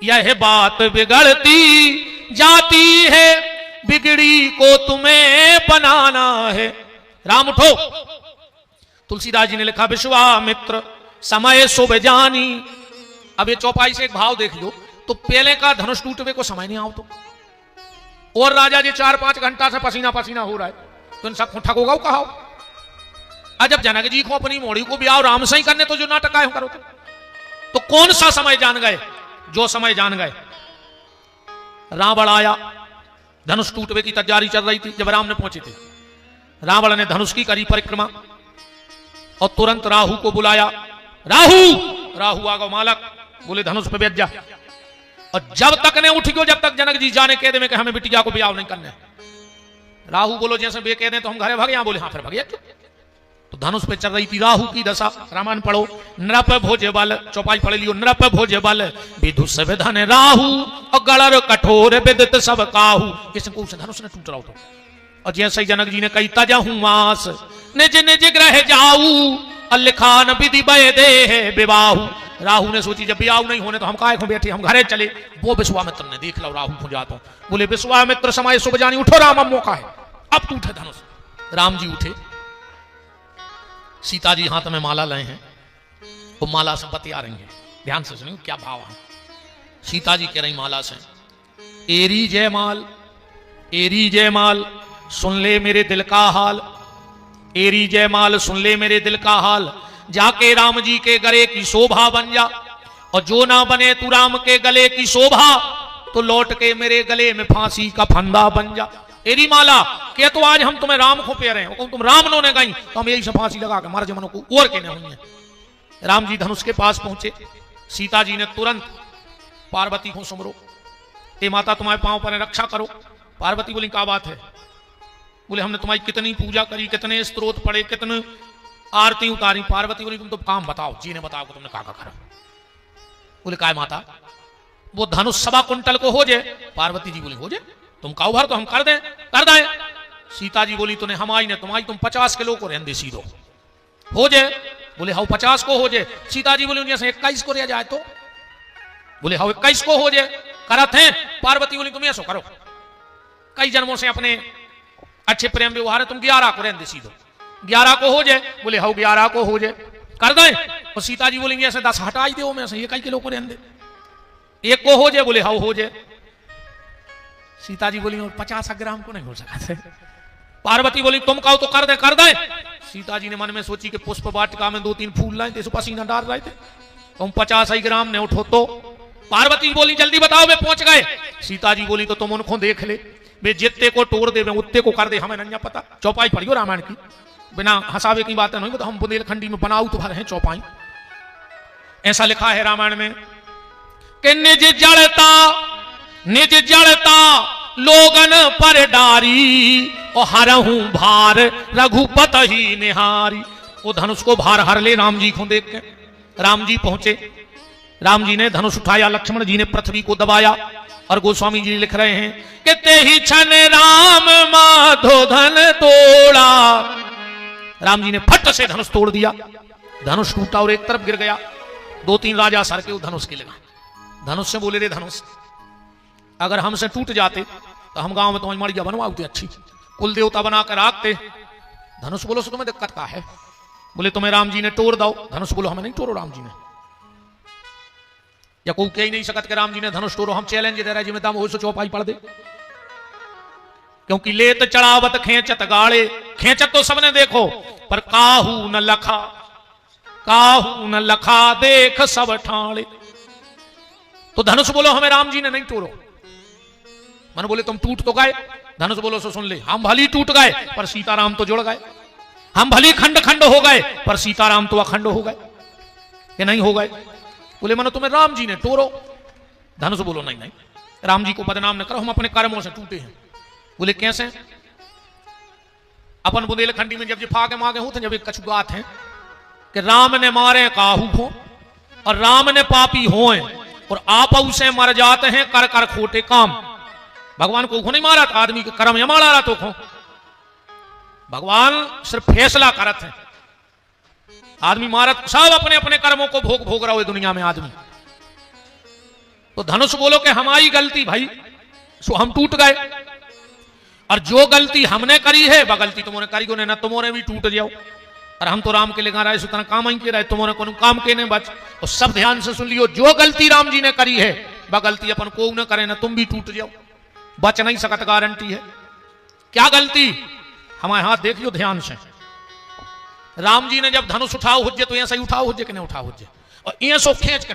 यह बात बिगड़ती जाती है, बिगड़ी को तुम्हें बनाना है। राम उठो। तुलसीदास जी ने लिखा विश्वामित्र समय शुभ जानी। अब ये चौपाई से एक भाव देख लो, तो पहले का धनुष टूटने को समय नहीं आओ तो, और राजा जी 4-5 घंटा से पसीना पसीना हो रहा है तो इन सब ठग होगा कहा। जब जनक जी को अपनी मोड़ी को ब्याह राम से ही करने तो जो नाटक आए करो तो कौन सा समय जान गए? जो समय जान गए। रावण आया, धनुष टूटने की तैयारी चल रही थी जब राम ने पहुंचे थे। रावण ने धनुष की करी परिक्रमा और तुरंत राहु को बुलाया। राहु राहु आगो मालक, बोले धनुष पे बैठ जा। और जब तक ने उठ गयो जब तक जनक जी जाने कह दे में कि हमें बिटिया को ब्याह नहीं करने। राहु बोलो जैसे बे कह दे तो हम घरे भागे। बोले हाँ फिर भागे। तो धनुष पे चल रही थी राहु की दशा। रामायण पढ़ो, नृप भोज बल, चौपाई पढ़ लियो, नृप भोज बल विदुष विधन राहु और गणर कठोर विदित सब काहू। इसको धनुष ने टूट रहा हो। और जैसे ही जनक जी ने कही तजहू मास निज निज ग्रह जाऊ और लिखान विधि बय दे विवाहु। राहु ने सोची जब ब्याह नहीं होने तो हम काहे को बैठे, हम घरे चले। वो विश्वामित्र ने देख लो राहु को जाता हूं। बोले विश्वामित्र समय शुभ जानी, उठो राम अब मौका है। अब टूटे धनुष। राम जी उठे, सीता जी हाथ में माला लाए हैं, वो माला से बतिया रही है। ध्यान से सुनिए क्या भाव है। सीता जी कह रही माला से, एरी जयमाल एरी जयमाल सुन ले मेरे दिल का हाल, एरी जयमाल सुन ले मेरे दिल का हाल, जाके राम जी के गले की शोभा बन जा, और जो ना बने तू राम के गले की शोभा तो लौट के मेरे गले में फांसी का फंदा बन जा। एरी माला के तो आज हम तुम्हें राम को पे रहे हैं, तुम राम नो ने गई तो हम यही से फांसी लगा के मार जमनों को और के नहीं है। राम जी धनुष के पास पहुंचे। सीता जी ने तुरंत पार्वती को सुमरो, हे माता तुम्हारे पांव पर रक्षा करो। पार्वती बोली क्या बात है? बोले हमने तुम्हारी कितनी पूजा करी, कितने स्तोत्र पढ़े, कितने आरती उतारी। पार्वती बोली तुम तो काम बताओ, जी ने बताओ तुमने का करा। बोले काय माता? वो धनुष 1.25 कुंटल को हो जाए। पार्वती जी बोली हो जाए, तुम काउ भर तो हम कर दें, कर दें। सीता जी बोली तूने हमारी ने तुम्हारी, तुम 50 किलो को रहने दे सीधो हो जाए। बोले हाँ 50 को हो जाए। सीता जी बोली जैसे 21 को रह जाए तो। बोले हाँ 21 को हो जाए, करत हैं। पार्वती बोली तुम ऐसा करो, कई जन्मों से अपने अच्छे प्रेम व्यवहार है, तुम 11 को रहने दे सीधो, 11 को हो जाए। बोले हाँ 11 को हो जाए, कर दें। और सीता जी बोलेंगे ऐसे 10 हटाई दे में से 1 किलो को रहने दे, 1 को हो जाए। बोले हाँ हो जाए। सीता जी बोली 50 ग्राम को नहीं हो सका। पार्वती बोली तुम कहो तो कर दे, कर दे। सीता जी ने मन में सोची कि पुष्प वाटिका में 2-3 फूल लाए थे, पसीना डाल रहे थे, तुम 50 ग्राम ने उठो तो। पार्वती बोली जल्दी बताओ वे पहुंच गए। सीता जी बोली तो तुम उनको देख ले, वे जितने को तोड़ दे उत्ते को कर दे, हमें नहीं पता। चौपाई पढ़ियो रामायण की, बिना हंसावे की बात नहीं, तो हम बुंदेलखंडी में बनाऊ तो भर हैं चौपाई। ऐसा लिखा है रामायण में कि निज जड़ता लोगन पर डारी और हरहूं भार रघुपत ही निहारी। वो धनुष को भार हर ले राम जी को देख के राम जी पहुंचे। राम जी ने धनुष उठाया, लक्ष्मण जी ने पृथ्वी को दबाया और गोस्वामी जी लिख रहे हैं कि ते ही छन राम माधो धन तोड़ा। राम जी ने फट से धनुष तोड़ दिया, धनुष टूटा और एक तरफ गिर गया। 2-3 राजा सर के धनुष के लगा। धनुष से बोले रे धनुष, अगर हमसे टूट जाते तो हम गांव में तुम्हारी मड़िया बनवाते, अच्छी कुल देवता बनाकर रखते। धनुष बोलो सो तुम्हें दिक्कत का है? बोले तुम्हें राम जी ने तोड़ दो। धनुष बोलो हमें नहीं तोड़ो राम जी ने, या कोई कह ही नहीं सकत कि राम जी ने धनुष तोड़ो। हम चैलेंज दे रहे जिम्मेदार हो सो चौपाई पढ़ दे, क्योंकि लेत चढ़ावत खेचत गाड़े। खेचत तो सबने देखो, पर काहू न लखा देख सब ठाणे। तो धनुष बोलो हमें राम जी ने नहीं तोड़ो। मन बोले तुम टूट तो गए। धनुष बोलो सो सुन ले, हम भली टूट गए पर सीताराम तो जुड़ गए। हम भली खंड खंड हो गए पर सीताराम तो अखंड हो गए, कि नहीं हो गए? बोले मनो तुम्हें राम जी ने तोड़ो। धनुष बोलो नहीं नहीं, राम जी को बदनाम न करो, हम अपने कर्मों से टूटे हैं। बोले कैसे? अपन बुंदेलखंडी में जब फागे मागे होते, जब एक कछु बात है कि राम ने मारे काहू को और राम ने पापी होए और आप उसे मर जाते हैं कर कर खोटे काम। भगवान को नहीं मारा था, आदमी के कर्म मारा रहा तो खो। भगवान सिर्फ फैसला करत है, आदमी मारत सब अपने अपने कर्मों को भोग रहा हो दुनिया में आदमी। तो धनुष बोलो कि हमारी गलती भाई, सो हम टूट गए। और जो गलती हमने करी है वह गलती तुमने करी को ना, तुमने भी टूट जाओ। और हम तो राम के लेकर रहे, सुतना काम ही के रहे, तुमने को काम के नहीं बच। और सब ध्यान से सुन लियो, जो गलती राम जी ने करी है वह गलती अपन को न करे ना, तुम भी टूट जाओ, बच नहीं सकत, गारंटी है। क्या गलती? हमारे हाथ देख लो ध्यान से। राम जी ने जब धनुष उठाओ हुज्जे तो ऐसा ही उठाओ हुज्जे कि नहीं उठाओ हुज्जे, और ये सो खींच कर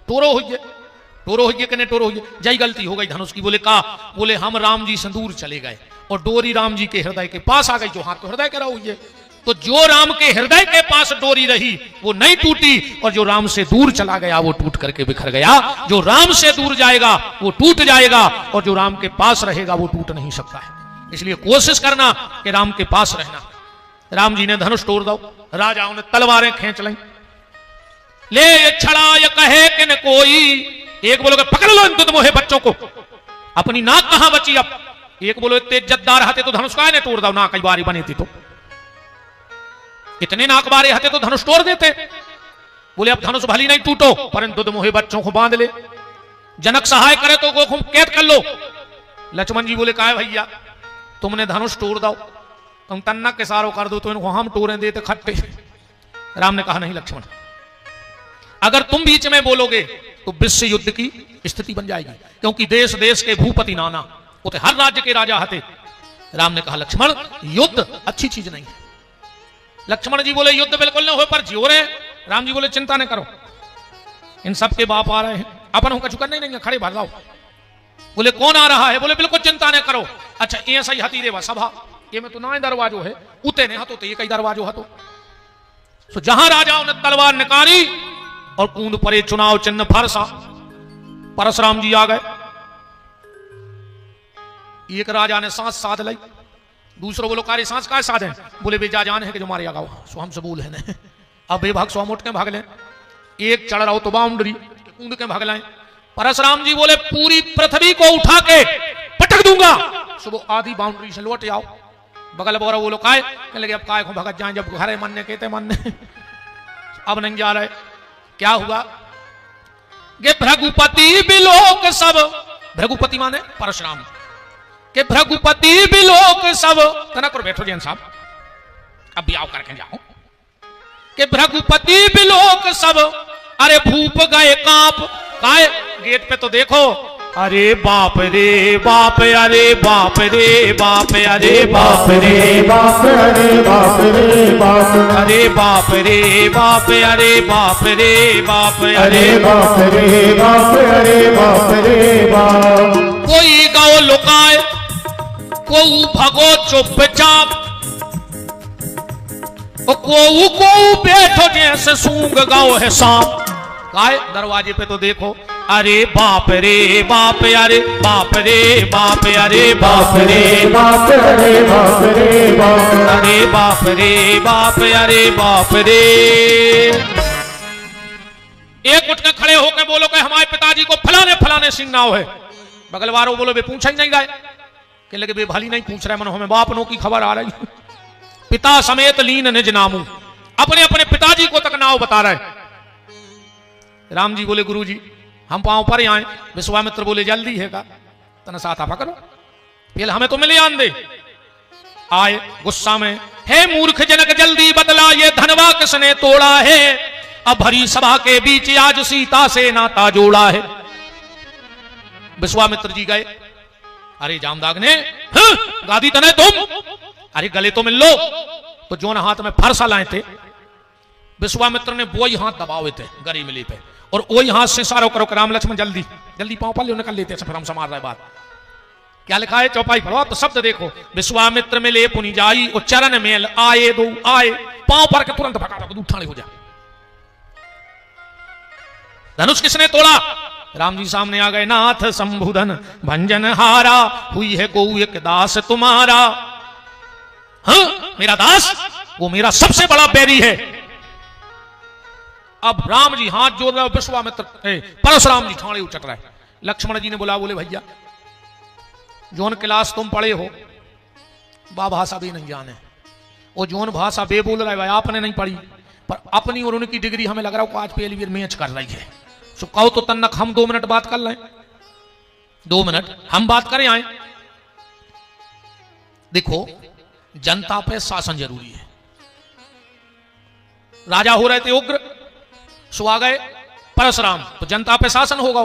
टोरो हुज्जे कि नहीं टोरो हुज्जे, जय गलती हो गई धनुष की। बोले का? बोले हम राम जी से दूर चले गए और डोरी राम जी के हृदय के पास आ गई, जो हाथ तो हृदय के रहा हुज्जे। तो जो राम के हृदय के पास डोरी रही वो नहीं टूटी, और जो राम से दूर चला गया वो टूट करके बिखर गया। जो राम से दूर जाएगा वो टूट जाएगा, और जो राम के पास रहेगा वो टूट नहीं सकता है। इसलिए कोशिश करना कि राम के पास रहना। राम जी ने धनुष तोड़ दो, राजाओं ने तलवारें खींच ली। ले छड़ा ये कहे कि न कोई, एक बोलोगे पकड़ लो इन दुधमोहे बच्चों को, अपनी नाक कहां बची अब? एक बोलो इतने इज्जतदार हते तो धनुष काहे ने तोड़ दो, नाक कई बारी बनी थी तो इतने नाक बारे हते तो धनुष तोड़ देते। बोले अब धनुष भली नहीं टूटो, परंतु दुधमोहे बच्चों को बांध ले, जनक सहाय करे तो गोखुम कैद कर लो। लक्ष्मण जी बोले काहे भैया, तुमने धनुष तोड़ दो, तुम तन्ना के सारो कर दो तो इनको हम टोरे देते खट्टे। राम ने कहा नहीं लक्ष्मण, अगर तुम बीच में बोलोगे तो विश्व युद्ध की स्थिति बन जाएगी, क्योंकि देश देश के भूपति नाना होते, हर राज्य के राजा हते। राम ने कहा लक्ष्मण युद्ध अच्छी चीज नहीं है। लक्ष्मण जी बोले युद्ध बिल्कुल न हो पर जियो रहे। राम जी बोले चिंता न करो, इन सब के बाप आ रहे हैं, अपन हम कछु करने नहीं, खड़े भाग जाओ। बोले कौन आ रहा है? बोले बिल्कुल चिंता न करो। अच्छा ये सही हती रे सभा, ये में तो ना दरवाजो है, उते ने हतो तो ये कई दरवाजो हतो। तो जहां राजाओं ने तलवार निकाली और कूद परे चुनाव चिन्ह फरसा, परशुराम जी आ गए। एक राजा ने सांस साध ली, दूसरो बोलो कार्य सांस का साधे? बोले बेजा जान है कि जो मारे आगा सो हमसे बोल है न। अब बेभाग सो उठ के भाग ले, एक चढ़ रहा तो बाउंड्री कूद के भाग लाए। परशुराम जी बोले पूरी पृथ्वी को उठा के पटक दूंगा, सुबह आधी बाउंड्री से लौट आओ। बगल बोरा बोलो काय? कहने लगे अब काय को भगत जाए, जब घरे मनने कहते मनने, अब नहीं जा रहे। क्या हुआ? ये भृगुपति बिलोक सब, भृगुपति माने परशुराम के, भृगुपति बिलोक सब तना कर बैठो जैन साहब, अब भी आओ करके जाओ। के भृगुपति बिलोक सब, अरे भूप गए कांप। काय? गेट पे तो देखो, अरे बाप रे बाप, अरे बाप रे बाप, अरे बाप रे बाप, अरे बाप रे बाप, अरे बाप रे बाप, अरे बाप रे बाप, अरे बाप रे बाप, अरे बाप रे बाप। कोई गाओ लुकाए, कोई भगो चुपचाप, कोई बैठो जैसे सूंघ गाओ है सांप। काय दरवाजे पे तो देखो, अरे बाप रे बाप, अरे बाप रे बाप, अरे बाप रे बाप रे बाप रे बाप, अरे बाप रे बाप, अरे बाप रे। एक उठ के खड़े होकर बोलो कि हमारे पिताजी को फलाने फलाने सिंह नाव है। बगल वालों बोलो वे पूछा ही नहीं गए, कि लगे वे भली नहीं पूछ रहे, मनो हमें बाप नो की खबर आ रही। पिता समेत लीन निज नामू, अपने अपने पिताजी को तक नाव बता रहे। राम जी बोले गुरु जी हम पांव पर आए। विश्वामित्र बोले जल्दी है का तना साथ आप करो, पहले हमें तो मिले आन दे। आए गुस्सा में, हे मूर्ख जनक जल्दी बदला, ये धनवा किसने तोड़ा है, अब भरी सभा के बीच आज सीता से नाता जोड़ा है। विश्वामित्र जी गए, अरे जामदाग ने गादी तने तुम, अरे गले तो मिल लो। तो जो न हाथ में फरसा लाए थे, विश्वामित्र ने वो ही हाथ दबावे थे गरी मिली पे, और वही हाथ से सारो करो राम लक्ष्मण जल्दी जल्दी पांव पर निकल लेते, फिर हम संभाल रहे बात। क्या लिखा है चौपाई पढ़ो तो शब्द देखो, विश्वामित्र मिले पुनि जाई, और चरण मेल आए दो आए, पांव पर के तुरंत भगा दो उठाने हो जा। धनुष किसने तोड़ा? राम जी सामने आ गए, नाथ संबुधन भंजन हारा, हुई है गौ एक दास तुम्हारा। हाँ मेरा दास, वो मेरा सबसे बड़ा बैरी है। अब राम जी हाथ जोड़ रहे, विश्वामित्र परशुराम जी ठाणे उचट रहे। लक्ष्मण जी ने बोला, बोले भैया जोन क्लास तुम पढ़े हो बा भाषा भी नहीं जाने, वो जोन भाषा बे बोल रहा है भाई आपने नहीं पढ़ी, पर अपनी और उनकी डिग्री हमें लग रहा है आज पहली बार मैच कर रही है। सो कहो तो तन्नक हम 2 मिनट बात कर लें, 2 मिनट हम बात करें आए। देखो जनता पे शासन जरूरी है। राजा हो रहे थे उग्र, सो आ गए परशुराम, तो जनता पे शासन होगा।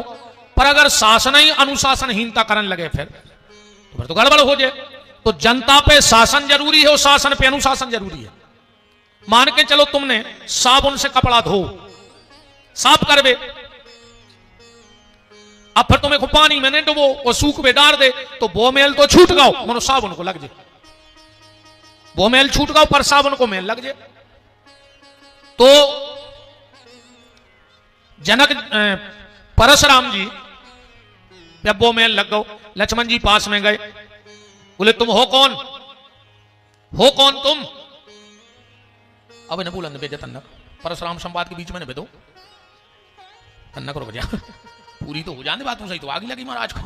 पर अगर शासन ही अनुशासनहीनता करने लगे फिर तो गड़बड़ हो जाए। तो जनता पे शासन जरूरी है और शासन पे अनुशासन जरूरी है। मान के चलो तुमने साबुन से कपड़ा धो साफ करवे, अब फिर तुम्हें को पानी में नहीं डुबो और सूख में डाल दे, तो वो मेल तो छूट गाओ, मनो साबुन को लग जाए, वो मेल छूट गाओ पर साबुन को मेल लग जाए। तो जनक परशुराम जी जब वो मेल लग गो, लक्ष्मण जी पास में गए, बोले तुम हो कौन, हो कौन तुम? अब न बोला बेजा तन्नक, परशुराम संवाद के बीच में न बेदो तन्नक रुक जा, पूरी तो हो जाने बात सही तो आगे लगी महाराज को।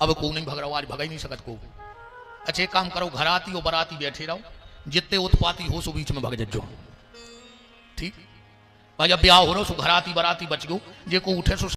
अब को नहीं भग रहा, आज भगा ही नहीं सकत को। अच्छे काम करो, घराती और बराती बैठे रहो, जितने उत्पाती हो सो बीच में भग जजो, ठीक भाई। अब ब्याह हो रहा सो घराती बराती बच गो, जे को उठे सो